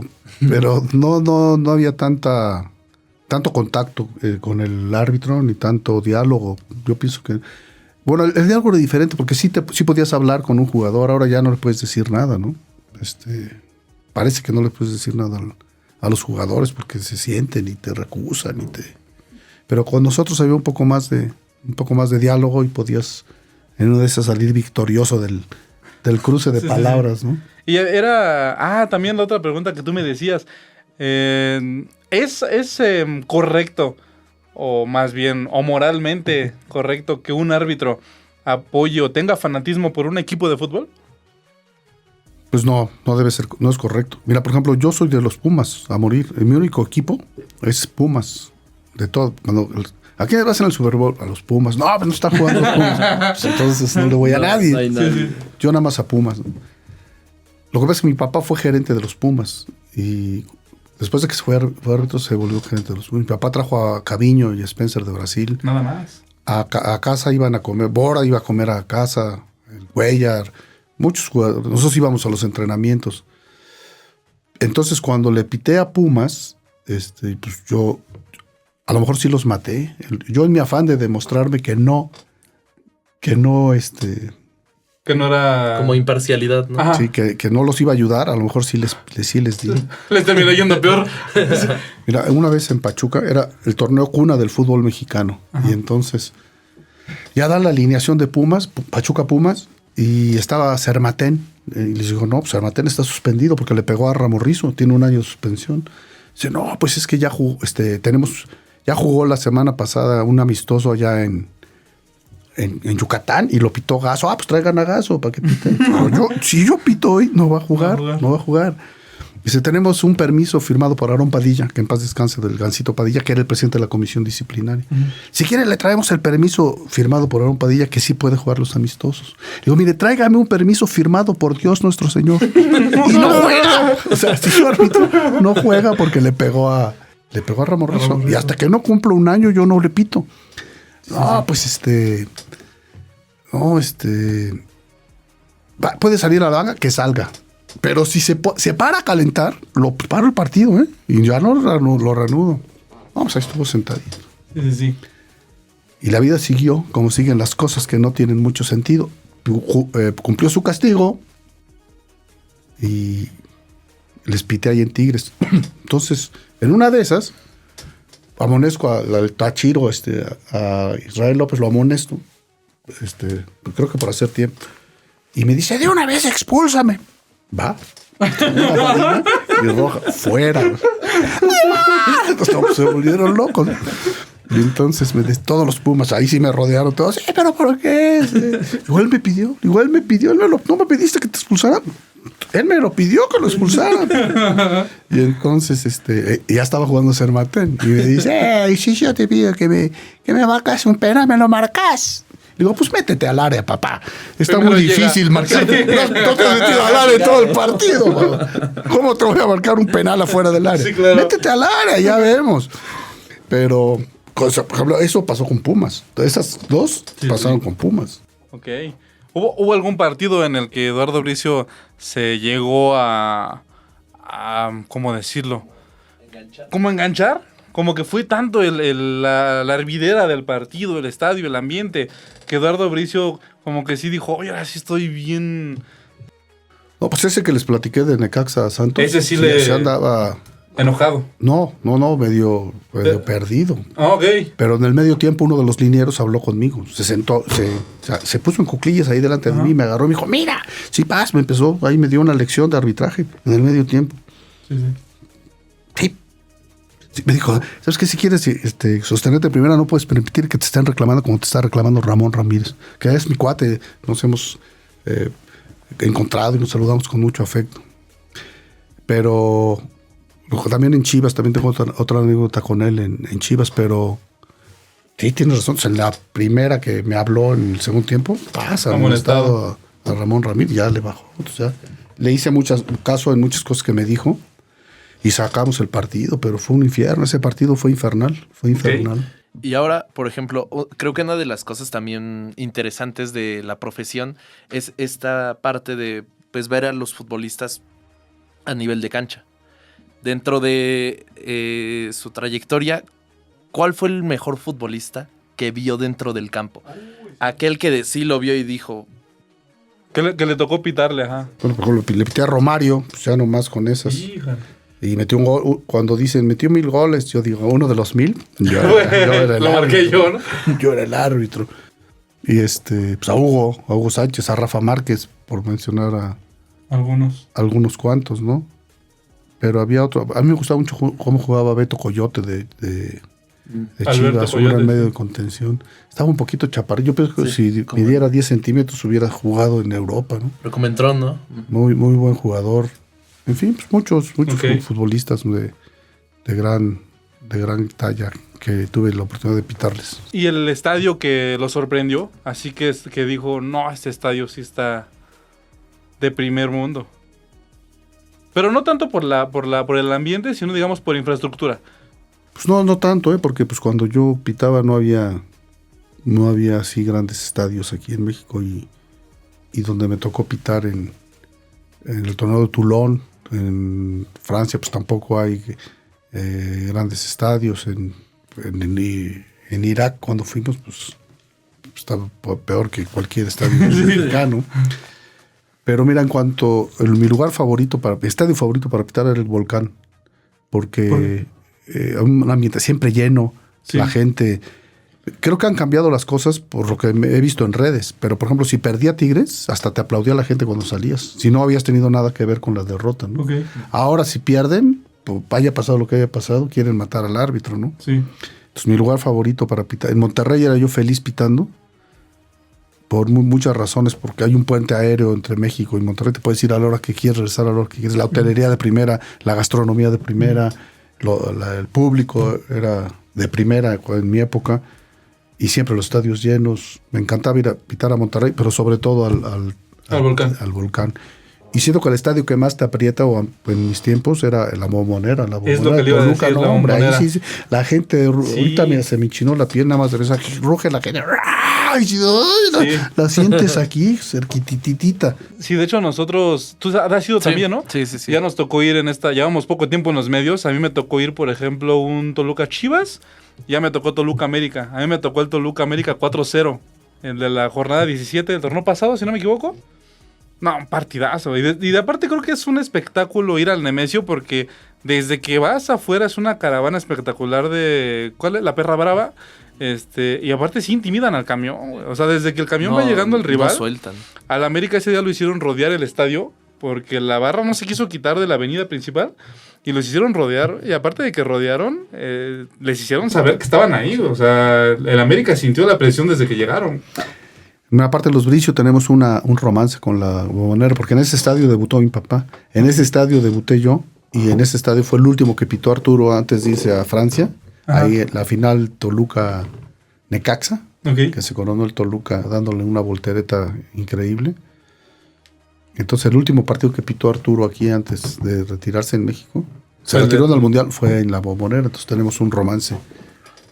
Speaker 3: no había tanto contacto con el árbitro, ni tanto diálogo. Yo pienso que... Bueno, el diálogo era diferente porque sí podías hablar con un jugador, ahora ya no le puedes decir nada, ¿no? Parece que no le puedes decir nada a los jugadores porque se sienten y te recusan pero con nosotros había un poco más de diálogo y podías en una de esas salir victorioso del cruce de palabras, ¿no?
Speaker 1: Y era... también la otra pregunta que tú me decías. ¿Es correcto, o más bien, o moralmente correcto, que un árbitro apoye o tenga fanatismo por un equipo de fútbol?
Speaker 3: Pues no debe ser, no es correcto. Mira, por ejemplo, yo soy de los Pumas a morir. Mi único equipo es Pumas. De todo. ¿A quién vas en el Super Bowl? A los Pumas. No, pero no está jugando los Pumas. Pues entonces no le voy a nadie.
Speaker 2: No hay nadie.
Speaker 1: Sí.
Speaker 3: Yo nada más a Pumas. Lo que pasa es que mi papá fue gerente de los Pumas y después de que se fue árbitro se volvió gerente de los Pumas. Mi papá trajo a Caviño y a Spencer de Brasil.
Speaker 1: Nada más.
Speaker 3: A casa iban a comer. Bora iba a comer a casa. El Cuellar. Muchos jugadores. Nosotros íbamos a los entrenamientos. Entonces, cuando le pité a Pumas, pues yo a lo mejor sí los maté. Yo en mi afán de demostrarme que no
Speaker 1: Que no era...
Speaker 2: Como imparcialidad, ¿no?
Speaker 1: Ajá.
Speaker 3: sí, que no los iba a ayudar, a lo mejor sí les di.
Speaker 1: Les terminó yendo peor.
Speaker 3: Mira, una vez en Pachuca era el torneo cuna del fútbol mexicano. Ajá. Y entonces ya dan la alineación de Pumas, Pachuca Pumas, y estaba Cermatén. Y les digo, no, pues Cermatén está suspendido porque le pegó a Ramos Rizo, tiene 1 año de suspensión. Dice, no, pues es que ya jugó la semana pasada un amistoso allá en Yucatán y lo pitó Gaso. Pues traigan a Gaso para que pite. Si yo pito hoy, no va a jugar. Dice, tenemos un permiso firmado por Aarón Padilla, que en paz descanse, del Gancito Padilla, que era el presidente de la comisión disciplinaria. Si quiere, le traemos el permiso firmado por Aarón Padilla, que sí puede jugar los amistosos. Digo, mire, tráigame un permiso firmado por Dios nuestro Señor. Y no juega. O sea, si su árbitro no juega porque le pegó a Ramos Rizo. Y hasta que no cumplo 1 año, yo no le pito. No, pues puede salir a la banca, que salga. Pero si se para a calentar, lo paro el partido, ¿eh? Y ya no lo reanudo. Vamos, ahí estuvo sentadito.
Speaker 1: Sí.
Speaker 3: Y la vida siguió como siguen las cosas que no tienen mucho sentido. Cumplió su castigo y les pité ahí en Tigres. Entonces, en una de esas, amonezco al Tachiro, a Israel López, lo amonesto, creo que por hacer tiempo. Y me dice, de una vez expúlsame. Va. Una amarilla y roja. Fuera. Entonces, se volvieron locos. Y entonces todos los Pumas, ahí sí me rodearon todos. ¿Pero por qué? Igual me pidió. No me pediste que te expulsaran. Él me lo pidió que lo expulsaran. Y entonces ya estaba jugando Sermatén. Y me dice, si yo te pido que me marcas un penal, me lo marcas. Digo, pues métete al área, papá. Está
Speaker 1: Primero
Speaker 3: muy
Speaker 1: llega.
Speaker 3: difícil marcar.
Speaker 1: Sí.
Speaker 3: No te has metido al área en todo el partido. Mamá. ¿Cómo te voy a marcar un penal afuera del área?
Speaker 1: Sí, claro.
Speaker 3: Métete al área, ya vemos. Pero, por ejemplo, eso pasó con Pumas. Esas dos pasaron con Pumas.
Speaker 1: Ok. ¿Hubo algún partido en el que Eduardo Bricio se llegó a ¿cómo decirlo? ¿Cómo enganchar? Como que fue tanto la hervidera del partido, el estadio, el ambiente, que Eduardo Bricio como que sí dijo, oye, ahora sí estoy bien.
Speaker 3: No, pues ese que les platiqué de Necaxa Santos.
Speaker 1: Ese sí le-
Speaker 3: se andaba.
Speaker 1: Enojado.
Speaker 3: No, medio perdido.
Speaker 1: Ah, ok.
Speaker 3: Pero en el medio tiempo uno de los linieros habló conmigo. Se sentó, se puso en cuclillas ahí delante de mí, me agarró y me dijo, mira, sí, paz, me empezó, ahí me dio una lección de arbitraje en el medio tiempo. Sí. Sí, me dijo, ¿sabes qué? Si quieres sostenerte en primera, no puedes permitir que te estén reclamando como te está reclamando Ramón Ramírez, que es mi cuate, nos hemos encontrado y nos saludamos con mucho afecto. Pero también en Chivas, también tengo otra anécdota con él en Chivas, pero sí, tienes razón. En la primera que me habló en el segundo tiempo, pasa, amonestado a Ramón Ramírez, ya le bajó. O sea, le hice caso en muchas cosas que me dijo y sacamos el partido, pero fue un infierno. Ese partido fue infernal,
Speaker 2: Y ahora, por ejemplo, creo que una de las cosas también interesantes de la profesión es esta parte de pues ver a los futbolistas a nivel de cancha. Dentro de su trayectoria, ¿cuál fue el mejor futbolista que vio dentro del campo? Aquel que sí lo vio y dijo...
Speaker 1: Que le tocó pitarle, ajá.
Speaker 3: Bueno, por ejemplo, le pité a Romario, pues ya nomás con esas.
Speaker 1: Híjole.
Speaker 3: Y metió un gol. Cuando dicen, metió 1000 goles, yo digo, uno de los 1000. Yo era el
Speaker 1: Lo marqué
Speaker 3: árbitro.
Speaker 1: yo, ¿no?
Speaker 3: Yo era el árbitro. Y pues a Hugo Sánchez, a Rafa Márquez, por mencionar a algunos cuantos, ¿no? Pero había otro. A mí me gustaba mucho cómo jugaba Beto Coyote de Chivas, un gran medio de contención. Estaba un poquito chaparro. Yo pienso que si midiera 10 centímetros hubiera jugado en Europa, ¿no?
Speaker 2: Pero como entró, ¿no?
Speaker 3: Muy, muy buen jugador. En fin, pues muchos futbolistas de gran talla que tuve la oportunidad de pitarles.
Speaker 1: Y el estadio que lo sorprendió, así que dijo, no, este estadio sí está de primer mundo. Pero no tanto por el ambiente, sino digamos por infraestructura.
Speaker 3: Pues no tanto, porque pues cuando yo pitaba no había así grandes estadios aquí en México y donde me tocó pitar en el torneo de Toulon, en Francia, pues tampoco hay grandes estadios. En Irak, cuando fuimos, pues estaba peor que cualquier estadio mexicano. Pero mira, en cuanto mi estadio favorito para pitar era el Volcán, porque un ambiente siempre lleno, la gente. Creo que han cambiado las cosas por lo que he visto en redes, pero por ejemplo, si perdía Tigres, hasta te aplaudía la gente cuando salías, si no habías tenido nada que ver con la derrota, ¿no?
Speaker 1: Okay.
Speaker 3: Ahora, si pierden, pues, haya pasado lo que haya pasado, quieren matar al árbitro, ¿no?
Speaker 1: Sí.
Speaker 3: Entonces, mi lugar favorito para pitar. En Monterrey era yo feliz pitando, por muchas razones, porque hay un puente aéreo entre México y Monterrey, te puedes ir a la hora que quieres, regresar a la hora que quieres, la hotelería de primera, la gastronomía de primera, el público era de primera en mi época, y siempre los estadios llenos. Me encantaba ir a pitar a Monterrey, pero sobre todo al Volcán. Y siento que el estadio que más te aprieta, o en mis tiempos, era la Bombonera.
Speaker 1: Es lo que le iba a
Speaker 3: Toluca,
Speaker 1: decir,
Speaker 3: no,
Speaker 1: la
Speaker 3: hombre, ahí
Speaker 1: Bombonera.
Speaker 3: sí, la gente,
Speaker 1: Sí.
Speaker 3: ahorita mira, se me enchinó la piel, nada más de ver, aquí ruge la gente. ¡Ay!
Speaker 1: Sí.
Speaker 3: La sientes aquí, cerquititita.
Speaker 1: Sí, de hecho nosotros, tú has ido
Speaker 2: Sí,
Speaker 1: también, ¿no?
Speaker 2: sí, sí, sí.
Speaker 1: Ya nos tocó ir llevamos poco tiempo en los medios. A mí me tocó ir, por ejemplo, un Toluca Chivas. Ya me tocó Toluca América. A mí me tocó el Toluca América 4-0. El de la jornada 17 del torneo pasado, si no me equivoco. No, un partidazo. Y de aparte creo que es un espectáculo ir al Nemesio porque desde que vas afuera es una caravana espectacular de... ¿Cuál es? La Perra Brava. Y aparte sí intimidan al camión, güey. O sea, desde que el camión va llegando al rival,
Speaker 2: No sueltan.
Speaker 1: al América ese día lo hicieron rodear el estadio porque la barra no se quiso quitar de la avenida principal y los hicieron rodear. Y aparte de que rodearon, les hicieron saber que estaban ahí. O sea, el América sintió la presión desde que llegaron.
Speaker 3: Aparte de los Bricio tenemos un romance con la Bombonera, porque en ese estadio debutó mi papá, en ese estadio debuté yo, y en ese estadio fue el último que pitó Arturo antes de irse a Francia.
Speaker 1: Ajá.
Speaker 3: Ahí la final Toluca-Necaxa,
Speaker 1: Ok.
Speaker 3: que se coronó el Toluca dándole una voltereta increíble. Entonces el último partido que pitó Arturo aquí antes de retirarse en México, se retiró del Mundial, fue en la Bombonera. Entonces tenemos un romance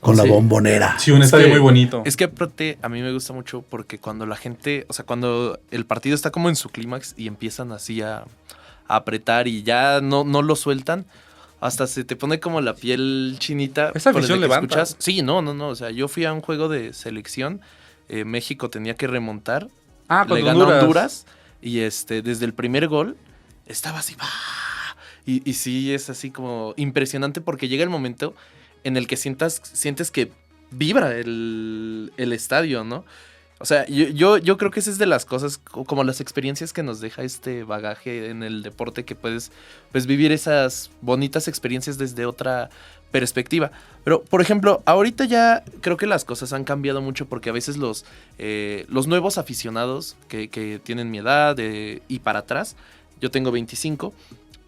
Speaker 3: con la
Speaker 2: Sí.
Speaker 3: Bombonera.
Speaker 1: Sí, un estadio muy bonito.
Speaker 2: Es que aparte a mí me gusta mucho porque cuando la gente, o sea, cuando el partido está como en su clímax y empiezan así a apretar y ya no lo sueltan, hasta se te pone como la piel chinita.
Speaker 1: Esa
Speaker 2: por
Speaker 1: afición
Speaker 2: desde que
Speaker 1: levanta.
Speaker 2: escuchas. Sí, no. O sea, yo fui a un juego de selección. México tenía que remontar.
Speaker 1: Con
Speaker 2: Le ganó a Honduras. Y desde el primer gol estaba así. ¡Bah! Y sí, es así como impresionante porque llega el momento en el que sientes que vibra el estadio, ¿no? O sea, yo creo que esa es de las cosas, como las experiencias que nos deja este bagaje en el deporte, que puedes pues, vivir esas bonitas experiencias desde otra perspectiva. Pero, por ejemplo, ahorita ya creo que las cosas han cambiado mucho porque a veces los nuevos aficionados que tienen mi edad y para atrás, yo tengo 25,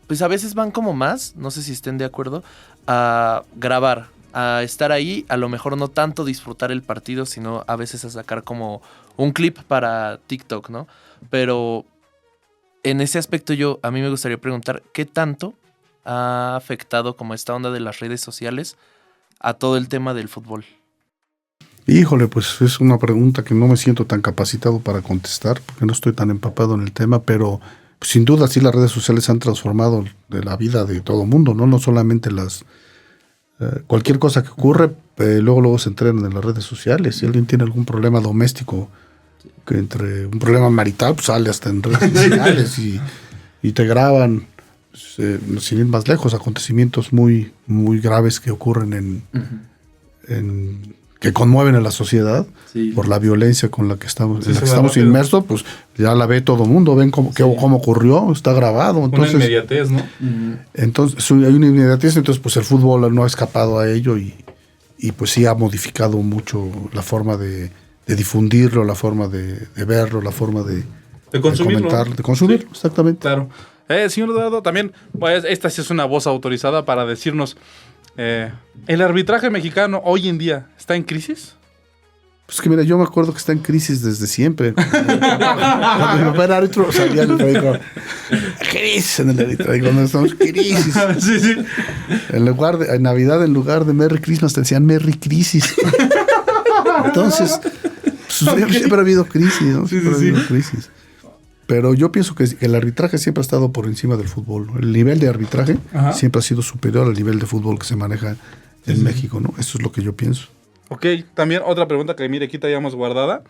Speaker 2: pues a veces van como más, no sé si estén de acuerdo, a grabar, a estar ahí, a lo mejor no tanto disfrutar el partido, sino a veces a sacar como un clip para TikTok, ¿no? Pero en ese aspecto a mí me gustaría preguntar, ¿qué tanto ha afectado como esta onda de las redes sociales a todo el tema del fútbol?
Speaker 3: Híjole, pues es una pregunta que no me siento tan capacitado para contestar, porque no estoy tan empapado en el tema, pero pues, sin duda sí las redes sociales han transformado de la vida de todo mundo, ¿no? No solamente cualquier cosa que ocurre, luego se enteran en las redes sociales. Si alguien tiene algún problema doméstico, entre un problema marital, pues sale hasta en redes sociales y te graban, sin ir más lejos, acontecimientos muy, muy graves que ocurren que conmueven a la sociedad por la violencia con la que estamos, en la que estamos inmersos, pues ya la ve todo el mundo, ven cómo ocurrió, está grabado. Entonces,
Speaker 1: una inmediatez, ¿no?
Speaker 3: Entonces hay una inmediatez, entonces pues el fútbol no ha escapado a ello y pues sí ha modificado mucho la forma de difundirlo, la forma de verlo, la forma de
Speaker 1: consumirlo.
Speaker 3: comentarlo, de consumirlo,
Speaker 1: Sí.
Speaker 3: exactamente.
Speaker 1: Claro. Señor Eduardo, también, pues, esta sí es una voz autorizada para decirnos, ¿el arbitraje mexicano hoy en día está en crisis?
Speaker 3: Pues que mira, yo me acuerdo que está en crisis desde siempre. Cuando mi papá era árbitro, salía el árbitro, crisis en el árbitro, y cuando estamos, crisis.
Speaker 1: Sí.
Speaker 3: En Navidad, en lugar de Merry Christmas, te decían Merry Crisis. Entonces, siempre ha habido crisis, ¿no? Siempre ha habido crisis. Pero yo pienso que el arbitraje siempre ha estado por encima del fútbol, ¿no? El nivel de arbitraje siempre ha sido superior al nivel de fútbol que se maneja en México, ¿no? Eso es lo que yo pienso.
Speaker 1: Ok, también otra pregunta que mire, aquí traíamos guardada.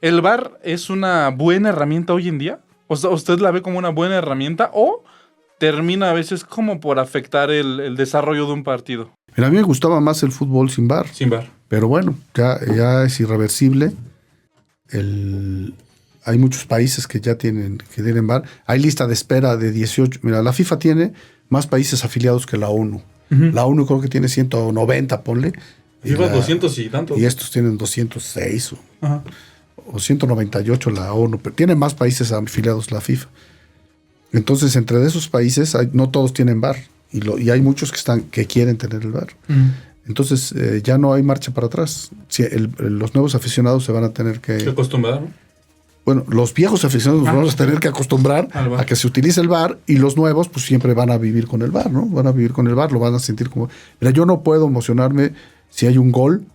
Speaker 1: ¿El VAR es una buena herramienta hoy en día? O sea, ¿usted la ve como una buena herramienta o termina a veces como por afectar el desarrollo de un partido?
Speaker 3: Mira, a mí me gustaba más el fútbol sin VAR.
Speaker 1: Sin VAR.
Speaker 3: Pero bueno, ya es irreversible. Hay muchos países que ya tienen VAR. Hay lista de espera de 18. Mira, la FIFA tiene más países afiliados que la ONU. La ONU creo que tiene 190, ponle.
Speaker 1: FIFA 200 y tantos.
Speaker 3: Y estos tienen 206 o 198 la ONU. Pero tiene más países afiliados la FIFA. Entonces, entre esos países, no todos tienen VAR. Y hay muchos que quieren tener el VAR. Entonces, ya no hay marcha para atrás. Los nuevos aficionados se van a tener que
Speaker 1: acostumbrar, ¿no?
Speaker 3: bueno, los viejos aficionados nos vamos a tener que acostumbrar a que se utilice el VAR y los nuevos pues siempre van a vivir con el VAR, ¿no? Van a vivir con el VAR, lo van a sentir como... Mira, yo no puedo emocionarme si hay un gol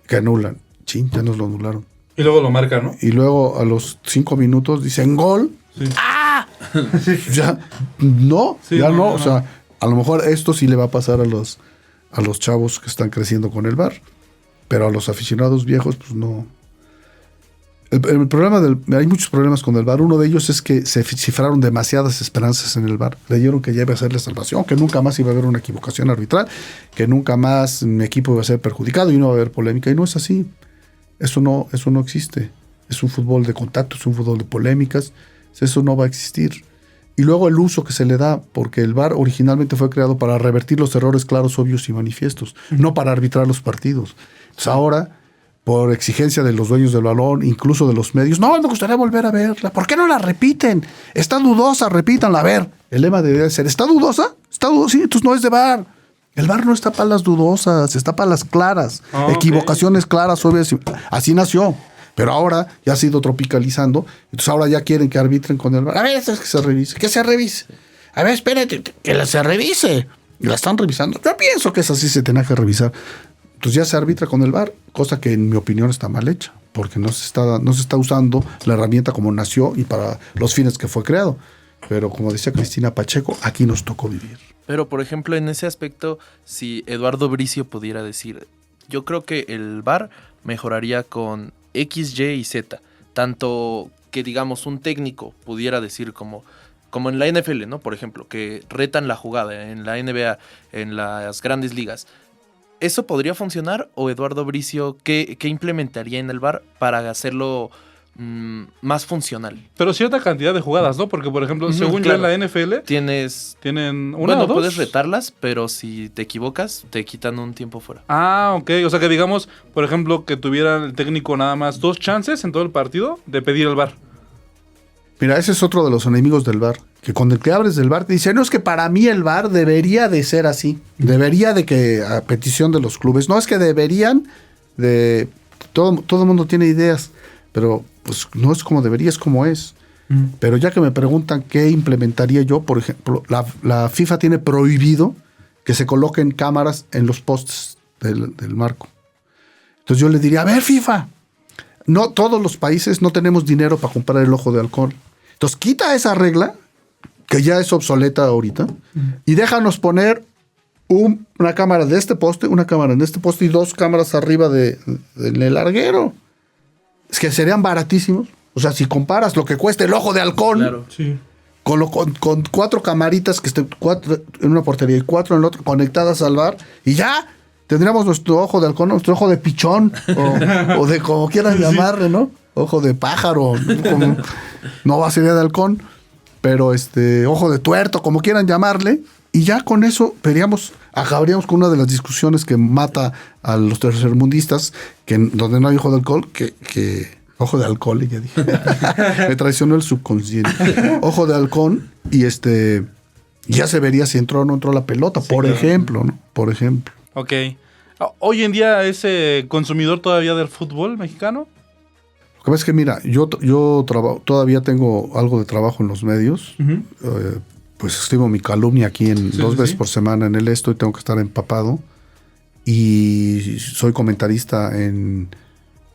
Speaker 3: que anulan. Chin, ya nos lo anularon.
Speaker 1: Y luego lo marca, ¿no?
Speaker 3: Y luego a los 5 minutos dicen gol.
Speaker 1: Sí.
Speaker 3: ¡Ah! Ya no,
Speaker 1: Sí,
Speaker 3: ya
Speaker 1: no,
Speaker 3: no.
Speaker 1: no.
Speaker 3: O sea, a lo mejor esto sí le va a pasar a los chavos que están creciendo con el VAR. Pero a los aficionados viejos, pues no. El problema hay muchos problemas con el VAR. Uno de ellos es que se cifraron demasiadas esperanzas en el VAR. Creyeron que ya iba a ser la salvación, que nunca más iba a haber una equivocación arbitral, que nunca más mi equipo iba a ser perjudicado y no va a haber polémica. Y no es así. Eso no existe. Es un fútbol de contacto, es un fútbol de polémicas. Eso no va a existir. Y luego el uso que se le da, porque el VAR originalmente fue creado para revertir los errores claros, obvios y manifiestos, no para arbitrar los partidos. Entonces ahora, por exigencia de los dueños del balón, incluso de los medios, no, me gustaría volver a verla. ¿Por qué no la repiten? Está dudosa, repítanla. A ver, el lema debería ser, ¿está dudosa? ¿Está dudosa? Sí, entonces no es de VAR. El VAR no está para las dudosas, está para las claras. Equivocaciones claras, obvias. Así nació. Pero ahora ya ha sido tropicalizando. Entonces ahora ya quieren que arbitren con el VAR. A ver, es que se revise. Que se revise. A ver, espérate, que se revise. Y la están revisando. Yo pienso que esa sí se tenía que revisar. Entonces ya se arbitra con el VAR, cosa que en mi opinión está mal hecha, porque no se está usando la herramienta como nació y para los fines que fue creado. Pero como decía Cristina Pacheco, aquí nos tocó vivir.
Speaker 2: Pero, por ejemplo, en ese aspecto, si Eduardo Bricio pudiera decir, yo creo que el VAR mejoraría con X, Y y Z. Tanto que, digamos, un técnico pudiera decir como en la NFL, ¿no? Por ejemplo, que retan la jugada en la NBA, en las grandes ligas. ¿Eso podría funcionar? ¿O Eduardo Bricio qué implementaría en el VAR para hacerlo más funcional?
Speaker 1: Pero cierta cantidad de jugadas, ¿no? Porque, por ejemplo, según
Speaker 2: claro.
Speaker 1: yo en la NFL... Tienen una o dos.
Speaker 2: Puedes retarlas, pero si te equivocas, te quitan un tiempo fuera.
Speaker 1: Ah, ok. O sea que digamos, por ejemplo, que tuviera el técnico nada más 2 chances en todo el partido de pedir el VAR.
Speaker 3: Mira, ese es otro de los enemigos del VAR. Que cuando el que abres del VAR te dice, no, es que para mí el VAR debería de ser así. Debería de que, a petición de los clubes, no es que deberían de... Todo el mundo tiene ideas, pero pues no es como debería, es como es. Pero ya que me preguntan qué implementaría yo, por ejemplo, la FIFA tiene prohibido que se coloquen cámaras en los postes del marco. Entonces yo le diría, a ver, FIFA, no todos los países no tenemos dinero para comprar el ojo de halcón. Entonces quita esa regla, que ya es obsoleta ahorita, y déjanos poner una cámara de este poste, una cámara en este poste y 2 cámaras arriba del larguero. Es que serían baratísimos. O sea, si comparas lo que cuesta el ojo de halcón,
Speaker 2: Claro.
Speaker 1: Sí.
Speaker 3: con 4 camaritas que estén 4 en una portería y 4 en la otra conectadas al VAR, y ya tendríamos nuestro ojo de halcón, nuestro ojo de pichón, o de como quieran llamarle, ¿no? Ojo de pájaro, como, no va a ser de halcón, pero ojo de tuerto, como quieran llamarle, y ya con eso acabaríamos con una de las discusiones que mata a los tercermundistas, donde no hay ojo de alcohol, ojo de alcohol, ya dije. Me traicionó el subconsciente. Ojo de halcón, y ya se vería si entró o no entró la pelota, sí, por ejemplo, ¿no? Por ejemplo.
Speaker 1: Ok. ¿Hoy en día es consumidor todavía del fútbol mexicano?
Speaker 3: Lo que pasa es que, mira, yo todavía tengo algo de trabajo en los medios. Pues escribo mi calumnia aquí dos veces por semana en el Esto y tengo que estar empapado. Y soy comentarista en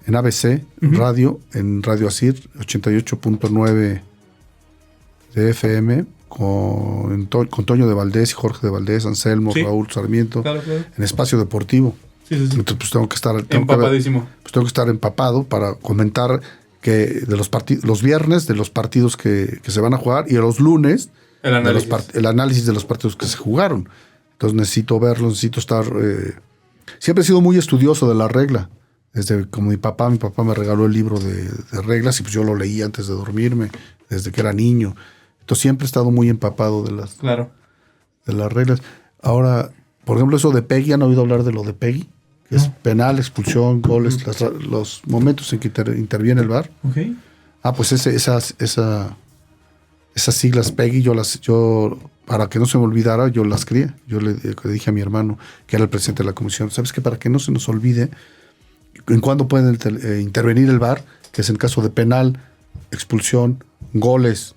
Speaker 3: ABC Radio, en Radio Asir, 88.9 de FM, con Toño de Valdés y Jorge de Valdés, Anselmo, Raúl Sarmiento, claro. En Espacio Deportivo. Sí. Entonces, pues tengo que estar
Speaker 1: empapadísimo.
Speaker 3: Tengo que estar empapado para comentar que de los viernes de los partidos que se van a jugar y los lunes el análisis de los partidos que se jugaron. Entonces necesito verlo, necesito estar... siempre he sido muy estudioso de la regla. Desde como mi papá me regaló el libro de reglas y pues yo lo leí antes de dormirme, desde que era niño. Entonces siempre he estado muy empapado de las reglas. Ahora, por ejemplo, eso de Peggy, ¿han oído hablar de lo de Peggy? Que es penal, expulsión, goles, los momentos en que interviene el VAR.
Speaker 1: Okay.
Speaker 3: Pues esas siglas Peggy, yo para que no se me olvidara, yo las crié. Yo le dije a mi hermano, que era el presidente de la comisión, ¿sabes qué? Para que no se nos olvide en cuándo puede intervenir el VAR, que es en caso de penal expulsión, goles,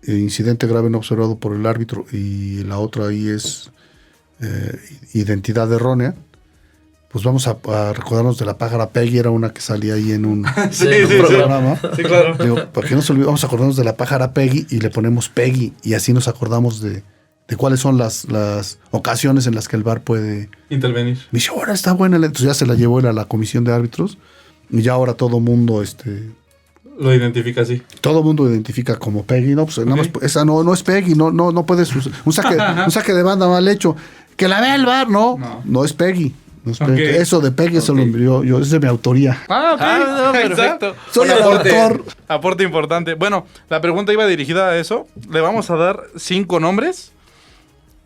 Speaker 3: incidente grave no observado por el árbitro, y la otra ahí es identidad errónea, pues vamos a recordarnos de la pájara Peggy, era una que salía ahí en un,
Speaker 1: Sí,
Speaker 3: en un
Speaker 1: sí,
Speaker 3: programa.
Speaker 1: Sí, claro.
Speaker 3: Digo, ¿por qué no se olvida? Vamos a acordarnos de la pájara Peggy y le ponemos Peggy, y así nos acordamos de cuáles son las ocasiones en las que el VAR puede...
Speaker 1: Intervenir.
Speaker 3: Me dice, ahora está buena, entonces ya se la llevó él a la comisión de árbitros, y ya ahora todo mundo,
Speaker 1: Lo identifica así.
Speaker 3: todo mundo identifica como Peggy, no, pues nada más, esa no es Peggy, no puedes, un saque de banda mal hecho, que la vea el VAR, no es Peggy. No es Peggy.
Speaker 1: Ok.
Speaker 3: Eso de Peggy, eso lo envió yo, es de mi autoría.
Speaker 1: Ah, ok.
Speaker 2: Ah, no, perfecto.
Speaker 3: Soy el autor.
Speaker 1: Aporte importante. Bueno, la pregunta iba dirigida a eso. Le vamos a dar 5 nombres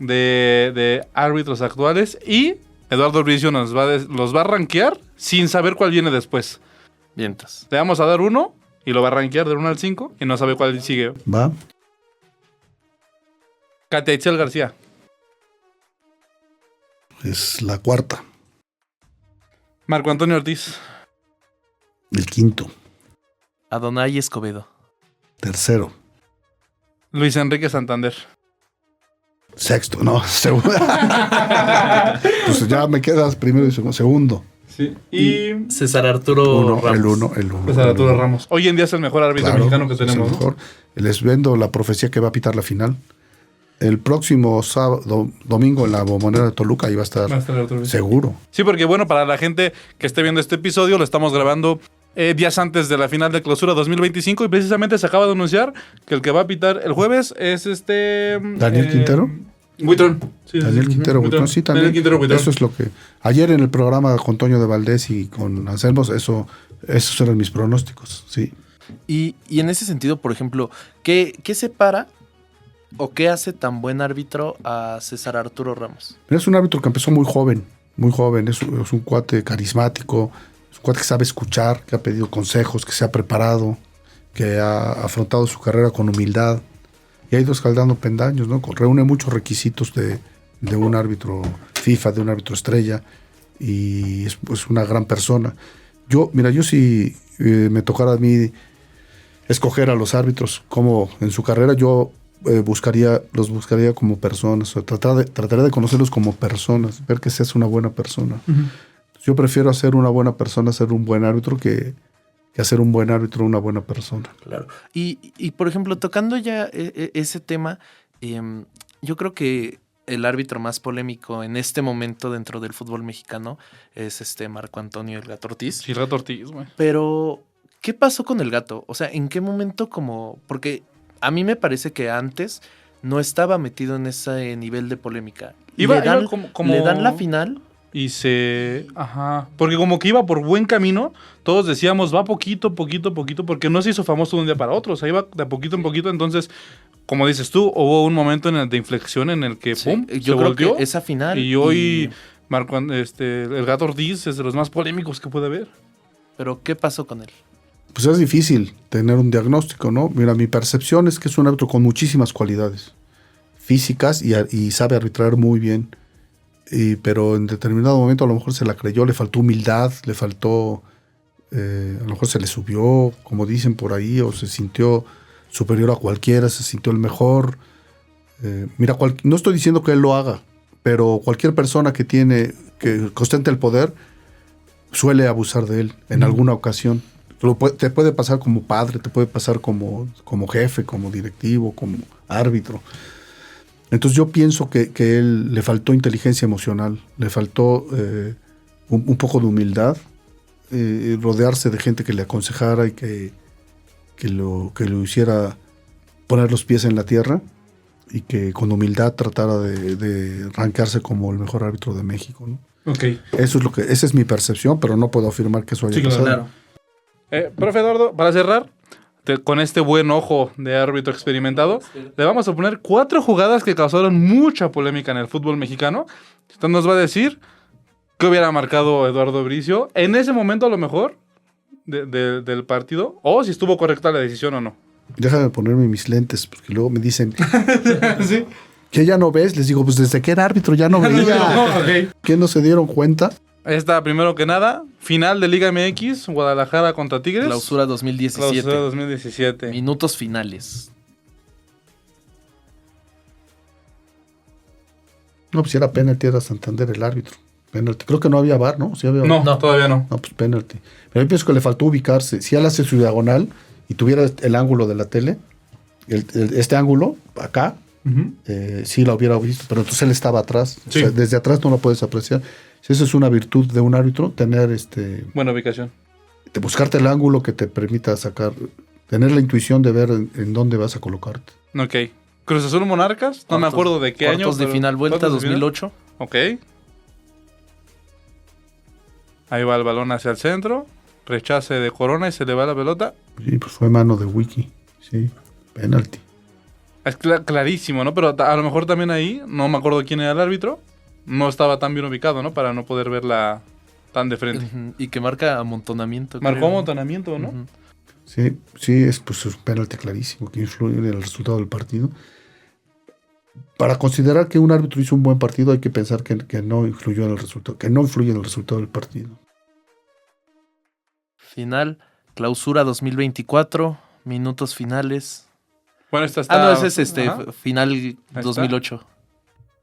Speaker 1: de árbitros actuales y Eduardo Bricio los va a rankear sin saber cuál viene después.
Speaker 2: Vientos.
Speaker 1: Le vamos a dar 1 y lo va a rankear del 1 al 5 y no sabe cuál sigue.
Speaker 3: Va.
Speaker 1: Katia Itzel García.
Speaker 3: Es la cuarta.
Speaker 1: Marco Antonio Ortiz.
Speaker 3: El quinto.
Speaker 2: Adonai Escobedo.
Speaker 3: Tercero.
Speaker 1: Luis Enrique Santander.
Speaker 3: Sexto. No, segundo. Pues ya me quedas primero y segundo.
Speaker 1: Sí. Y
Speaker 2: César Arturo Ramos.
Speaker 3: El uno.
Speaker 1: César Arturo Ramos. Hoy en día es el mejor árbitro
Speaker 3: Claro,
Speaker 1: mexicano que
Speaker 3: es el
Speaker 1: tenemos, ¿no?
Speaker 3: mejor. Les vendo la profecía que va a pitar la final. El próximo sábado, domingo en la Bombonera de Toluca, ahí va a estar
Speaker 1: Arturo.
Speaker 3: seguro.
Speaker 1: Sí, porque bueno, para la gente que esté viendo este episodio, lo estamos grabando días antes de la final de clausura 2025 y precisamente se acaba de anunciar que el que va a pitar el jueves es
Speaker 3: ¿Daniel Quintero?
Speaker 1: Buitrón. Sí,
Speaker 3: Daniel Quintero Buitrón, sí, también.
Speaker 1: Daniel Quintero Buitrón.
Speaker 3: Eso es lo que... Ayer en el programa con Toño de Valdés y con Anselmo, esos eran mis pronósticos, sí.
Speaker 2: Y en ese sentido, por ejemplo, ¿qué separa o qué hace tan buen árbitro a César Arturo Ramos?
Speaker 3: Es un árbitro que empezó muy joven, es un cuate carismático, es un cuate que sabe escuchar, que ha pedido consejos, que se ha preparado, que ha afrontado su carrera con humildad y ha ido escaldando pendaños, ¿no? Reúne muchos requisitos de un árbitro FIFA, de un árbitro estrella, y es pues una gran persona. Yo si me tocara a mí escoger a los árbitros como en su carrera, yo los buscaría como personas, o trataría de conocerlos como personas, ver que seas una buena persona.
Speaker 1: Uh-huh.
Speaker 3: Yo prefiero hacer una buena persona, ser un buen árbitro, que hacer un buen árbitro una buena persona.
Speaker 2: Claro. Y por ejemplo, tocando ya ese tema, yo creo que el árbitro más polémico en este momento dentro del fútbol mexicano es Marco Antonio El Gato Ortiz.
Speaker 1: Sí, el Gato Ortiz, güey.
Speaker 2: Pero, ¿qué pasó con el Gato? O sea, ¿en qué momento porque a mí me parece que antes no estaba metido en ese nivel de polémica.
Speaker 1: Iba
Speaker 2: Le dan la final.
Speaker 1: Y Ajá. Porque como que iba por buen camino, todos decíamos, va poquito, porque no se hizo famoso de un día para otro. O sea, iba de poquito en poquito. Entonces, como dices tú, hubo un momento de inflexión en el que, ¡pum!,
Speaker 2: yo creo que esa final.
Speaker 1: Y hoy, el Gato Ortiz es de los más polémicos que puede haber.
Speaker 2: Pero, ¿qué pasó con él?
Speaker 3: Pues es difícil tener un diagnóstico, ¿no? Mira, mi percepción es que es un árbitro con muchísimas cualidades físicas y sabe arbitrar muy bien. Pero en determinado momento a lo mejor se la creyó, le faltó humildad, le faltó, a lo mejor se le subió, como dicen por ahí, o se sintió superior a cualquiera, se sintió el mejor. Mira, no estoy diciendo que él lo haga, pero cualquier persona que ostenta el poder suele abusar de él en alguna ocasión. Te puede pasar como padre, te puede pasar como jefe, como directivo, como árbitro. Entonces yo pienso que él le faltó inteligencia emocional, le faltó un poco de humildad, rodearse de gente que le aconsejara y que lo hiciera poner los pies en la tierra y que con humildad tratara de rankearse como el mejor árbitro de México, ¿no?
Speaker 1: Okay.
Speaker 3: Esa es mi percepción, pero no puedo afirmar que eso haya pasado.
Speaker 1: Claro. Profe Eduardo, para cerrar, con este buen ojo de árbitro experimentado, le vamos a poner 4 jugadas que causaron mucha polémica en el fútbol mexicano. Usted nos va a decir qué hubiera marcado Eduardo Bricio en ese momento, a lo mejor, del partido, o si estuvo correcta la decisión o no.
Speaker 3: Déjame ponerme mis lentes, porque luego me dicen...
Speaker 1: ¿Sí?
Speaker 3: ¿Que ya no ves? Les digo, pues desde que era árbitro ya no veía.
Speaker 1: Okay.
Speaker 3: ¿Que no se dieron cuenta?
Speaker 1: Esta, primero que nada, final de Liga MX, Guadalajara contra Tigres.
Speaker 2: Clausura 2017.
Speaker 1: Clausura 2017.
Speaker 2: Minutos finales.
Speaker 3: No, pues si era penalti, era Santander el árbitro. Penalti. Creo que no había VAR, ¿no? ¿Sí había VAR?
Speaker 1: No, todavía no.
Speaker 3: No, pues penalti. Pero yo pienso que le faltó ubicarse. Si él hace su diagonal y tuviera el ángulo de la tele, este ángulo, acá, sí la hubiera visto, pero entonces él estaba atrás.
Speaker 1: Sí.
Speaker 3: O sea, desde atrás no la puedes apreciar. Si esa es una virtud de un árbitro, tener
Speaker 1: Buena ubicación.
Speaker 3: de buscarte el ángulo que te permita sacar, tener la intuición de ver en dónde vas a colocarte.
Speaker 1: Ok. Cruz Azul Monarcas, no me acuerdo de qué año.
Speaker 2: Cuartos de
Speaker 1: pero-
Speaker 2: final, vuelta
Speaker 1: cuartos de final.
Speaker 2: 2008.
Speaker 1: Ok. Ahí va el balón hacia el centro. Rechace de Corona y se le va la pelota.
Speaker 3: Sí, pues fue mano de Wiki. Sí, penalti.
Speaker 1: Es clarísimo, ¿no? Pero a lo mejor también ahí, no me acuerdo quién era el árbitro. No estaba tan bien ubicado, ¿no? Para no poder verla tan de frente.
Speaker 2: Ujú, y que marca amontonamiento.
Speaker 1: Marcó
Speaker 2: creo.
Speaker 1: amontonamiento, ¿no?
Speaker 2: Ujú.
Speaker 3: Sí, es pues un penalti clarísimo que influye en el resultado del partido. Para considerar que un árbitro hizo un buen partido hay que pensar que no influyó en el resultado, que no influye en el resultado del partido.
Speaker 2: Final, clausura 2024, minutos finales.
Speaker 1: Bueno, esta está...
Speaker 2: No, ese es
Speaker 1: Ajá.
Speaker 2: final
Speaker 1: está.
Speaker 2: 2008.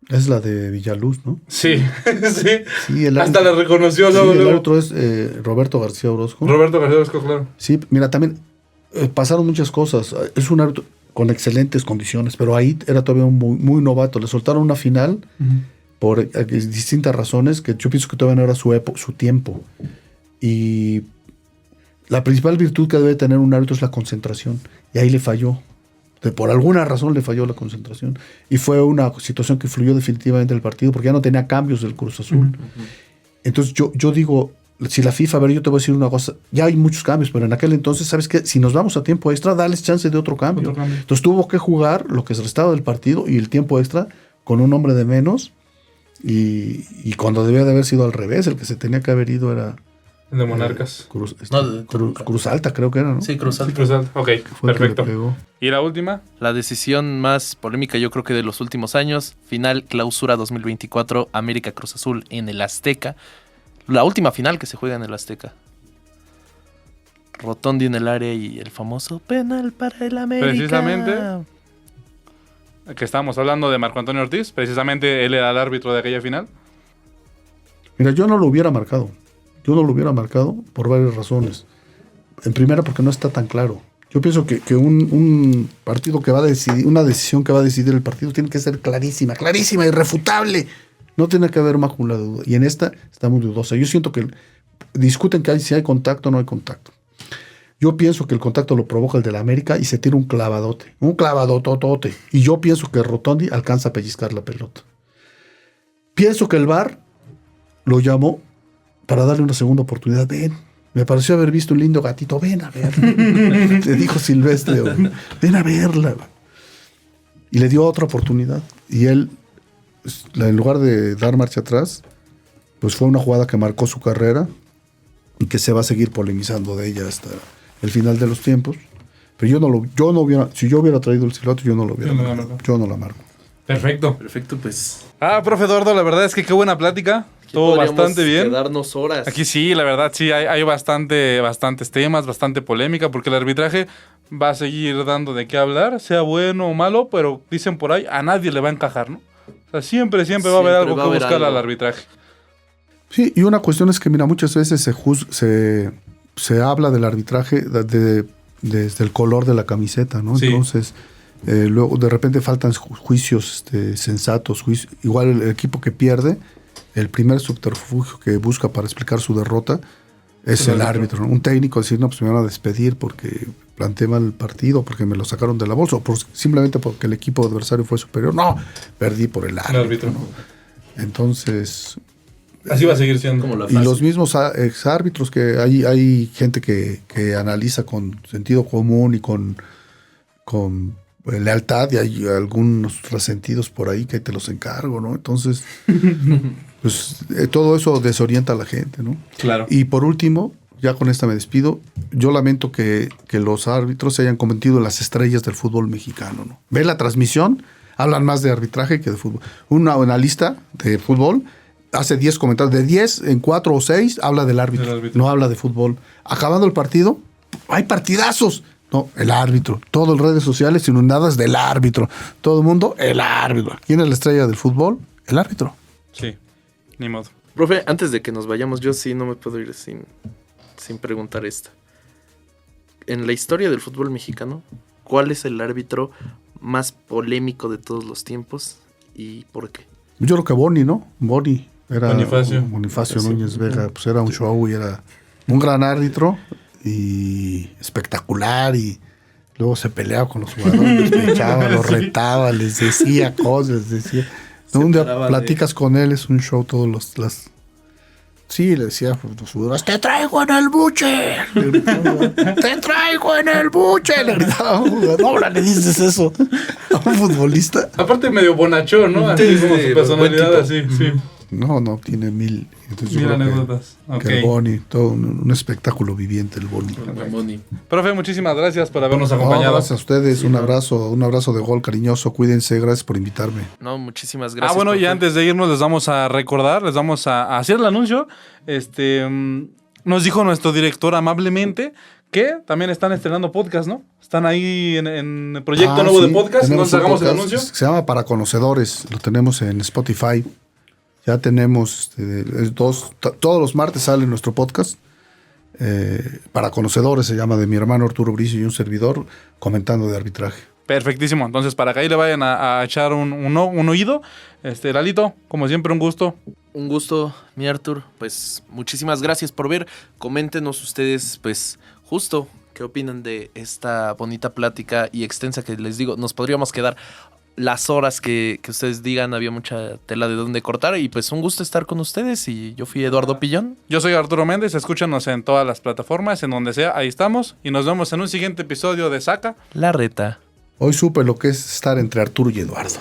Speaker 3: Es la de Villaluz, ¿no?
Speaker 1: Sí, sí.
Speaker 3: Sí,
Speaker 1: Hasta le reconoció
Speaker 3: sí,
Speaker 1: luego,
Speaker 3: el
Speaker 1: luego.
Speaker 3: árbitro es Roberto García Orozco.
Speaker 1: Roberto García Orozco, claro.
Speaker 3: Sí, mira, también pasaron muchas cosas. Es un árbitro con excelentes condiciones, pero ahí era todavía muy, muy novato. Le soltaron una final por distintas razones que yo pienso que todavía no era su tiempo. Y la principal virtud que debe tener un árbitro es la concentración. Y ahí le falló. Por alguna razón le falló la concentración. Y fue una situación que influyó definitivamente en el partido porque ya no tenía cambios del Cruz Azul. Entonces yo digo, si la FIFA, a ver, yo te voy a decir una cosa, ya hay muchos cambios, pero en aquel entonces, ¿sabes qué? Si nos vamos a tiempo extra, dales chance de otro cambio. Entonces tuvo que jugar lo que es el estado del partido y el tiempo extra con un hombre de menos y cuando debía de haber sido al revés, el que se tenía que haber ido era
Speaker 1: El de Monarcas.
Speaker 3: Cruz Alta, creo que era, ¿no?
Speaker 2: Sí, Cruz
Speaker 1: Sí,
Speaker 2: Alta.
Speaker 1: Cruz Alta. Ok,
Speaker 3: Fue el que le
Speaker 1: perfecto.
Speaker 3: pegó.
Speaker 1: ¿Y la última?
Speaker 2: La decisión más polémica yo creo que de los últimos años, final clausura 2024, América Cruz Azul en el Azteca. La última final que se juega en el Azteca. Rotondi en el área y el famoso penal para el América.
Speaker 1: Precisamente. Que estábamos hablando de Marco Antonio Ortiz. Precisamente él era el árbitro de aquella final.
Speaker 3: Mira, yo no lo hubiera marcado. Yo no lo hubiera marcado por varias razones. En primera, porque no está tan claro. Yo pienso que un partido que va a decidir, una decisión que va a decidir el partido tiene que ser clarísima, irrefutable. No tiene que haber mácula de duda. Y en esta está muy dudosa. Yo siento que discuten que si hay contacto o no hay contacto. Yo pienso que el contacto lo provoca el de la América y se tira un clavadototote. Y yo pienso que Rotondi alcanza a pellizcar la pelota. Pienso que el VAR lo llamó para darle una segunda oportunidad. Ven, me pareció haber visto un lindo gatito. Ven a verla. Le dijo Silvestre. Ven a verla. Y le dio otra oportunidad. Y él, en lugar de dar marcha atrás, pues fue una jugada que marcó su carrera y que se va a seguir polemizando de ella hasta el final de los tiempos. Pero yo no hubiera, si yo hubiera traído el silbato, yo no lo hubiera marcado. Yo no la marco.
Speaker 1: Perfecto.
Speaker 2: Perfecto, pues.
Speaker 1: Profe Eduardo, la verdad es que qué buena plática. Todo bastante bien.
Speaker 2: Quedarnos horas.
Speaker 1: Aquí sí, la verdad, sí, hay bastantes temas, bastante polémica, porque el arbitraje va a seguir dando de qué hablar, sea bueno o malo, pero dicen por ahí, a nadie le va a encajar, ¿no? O sea, siempre va a haber algo que buscar al arbitraje.
Speaker 3: Sí, y una cuestión es que, mira, muchas veces se habla del arbitraje desde el color de la camiseta, ¿no?
Speaker 1: Sí.
Speaker 3: Entonces, luego de repente faltan juicios sensatos. Igual el equipo que pierde, el primer subterfugio que busca para explicar su derrota es el árbitro, ¿no? Un técnico decir, no, pues me van a despedir porque planteé mal el partido, porque me lo sacaron de la bolsa, o simplemente porque el equipo adversario fue superior. No, perdí por el árbitro. ¿No? Entonces...
Speaker 1: Así va a seguir siendo.
Speaker 2: Como la
Speaker 3: y los mismos exárbitros, que hay gente que analiza con sentido común y con lealtad, y hay algunos resentidos por ahí que te los encargo, ¿no? Entonces, pues todo eso desorienta a la gente, ¿no?
Speaker 1: Claro.
Speaker 3: Y por último, ya con esta me despido, yo lamento que los árbitros se hayan convertido en las estrellas del fútbol mexicano, ¿no? Ve la transmisión, hablan más de arbitraje que de fútbol. Un analista de fútbol hace 10 comentarios. De 10, en 4 o 6 habla del árbitro. No habla de fútbol. Acabando el partido, hay partidazos. No, el árbitro. Todo en redes sociales inundadas del árbitro. Todo el mundo, el árbitro. ¿Quién es la estrella del fútbol? El árbitro.
Speaker 1: Sí, ni modo.
Speaker 2: Profe, antes de que nos vayamos, yo sí no me puedo ir sin preguntar esta. En la historia del fútbol mexicano, ¿cuál es el árbitro más polémico de todos los tiempos y por qué?
Speaker 3: Yo creo que Boni, ¿no? Boni. Era
Speaker 1: Bonifacio
Speaker 3: Núñez Vega. Pues era un show y era un gran árbitro y espectacular, y luego se peleaba con los jugadores, les echaba, los retaba, les decía cosas, un día platicas con él, es un show todos las... Sí, le decía a los jugadores, ¡te traigo en el buche! ¡Te traigo en el buche! Le gritaba a un jugador, no, ahora le dices eso a un futbolista.
Speaker 1: Aparte medio bonachón, ¿no? Así como su personalidad, así, sí.
Speaker 3: No, tiene mil
Speaker 1: anécdotas.
Speaker 3: Que el Boni, todo un espectáculo viviente el Boni.
Speaker 1: Profe, muchísimas gracias por habernos acompañado.
Speaker 3: Gracias a ustedes, sí, un abrazo de gol cariñoso, cuídense, gracias por invitarme.
Speaker 2: No, muchísimas gracias.
Speaker 1: Bueno, y antes de irnos les vamos a recordar, les vamos a hacer el anuncio. Nos dijo nuestro director amablemente que también están estrenando podcast, ¿no? Están ahí en el proyecto nuevo de podcast, entonces hagamos el anuncio.
Speaker 3: Se llama Para Conocedores, lo tenemos en Spotify. Ya tenemos todos los martes sale nuestro podcast. Para Conocedores se llama, de mi hermano Arturo Bricio y un servidor, comentando de arbitraje.
Speaker 1: Perfectísimo. Entonces, para que ahí le vayan a echar un oído. Lalito, como siempre, un gusto.
Speaker 2: Un gusto, mi Artur. Pues muchísimas gracias por ver. Coméntenos ustedes, pues, justo qué opinan de esta bonita plática y extensa que les digo. Nos podríamos quedar las horas que ustedes digan, había mucha tela de dónde cortar, y pues un gusto estar con ustedes. Y yo fui Eduardo Pillón.
Speaker 1: Yo soy Arturo Méndez, escúchanos en todas las plataformas, en donde sea, ahí estamos, y nos vemos en un siguiente episodio de Saca
Speaker 2: la Reta.
Speaker 3: Hoy supe lo que es estar entre Arturo y Eduardo.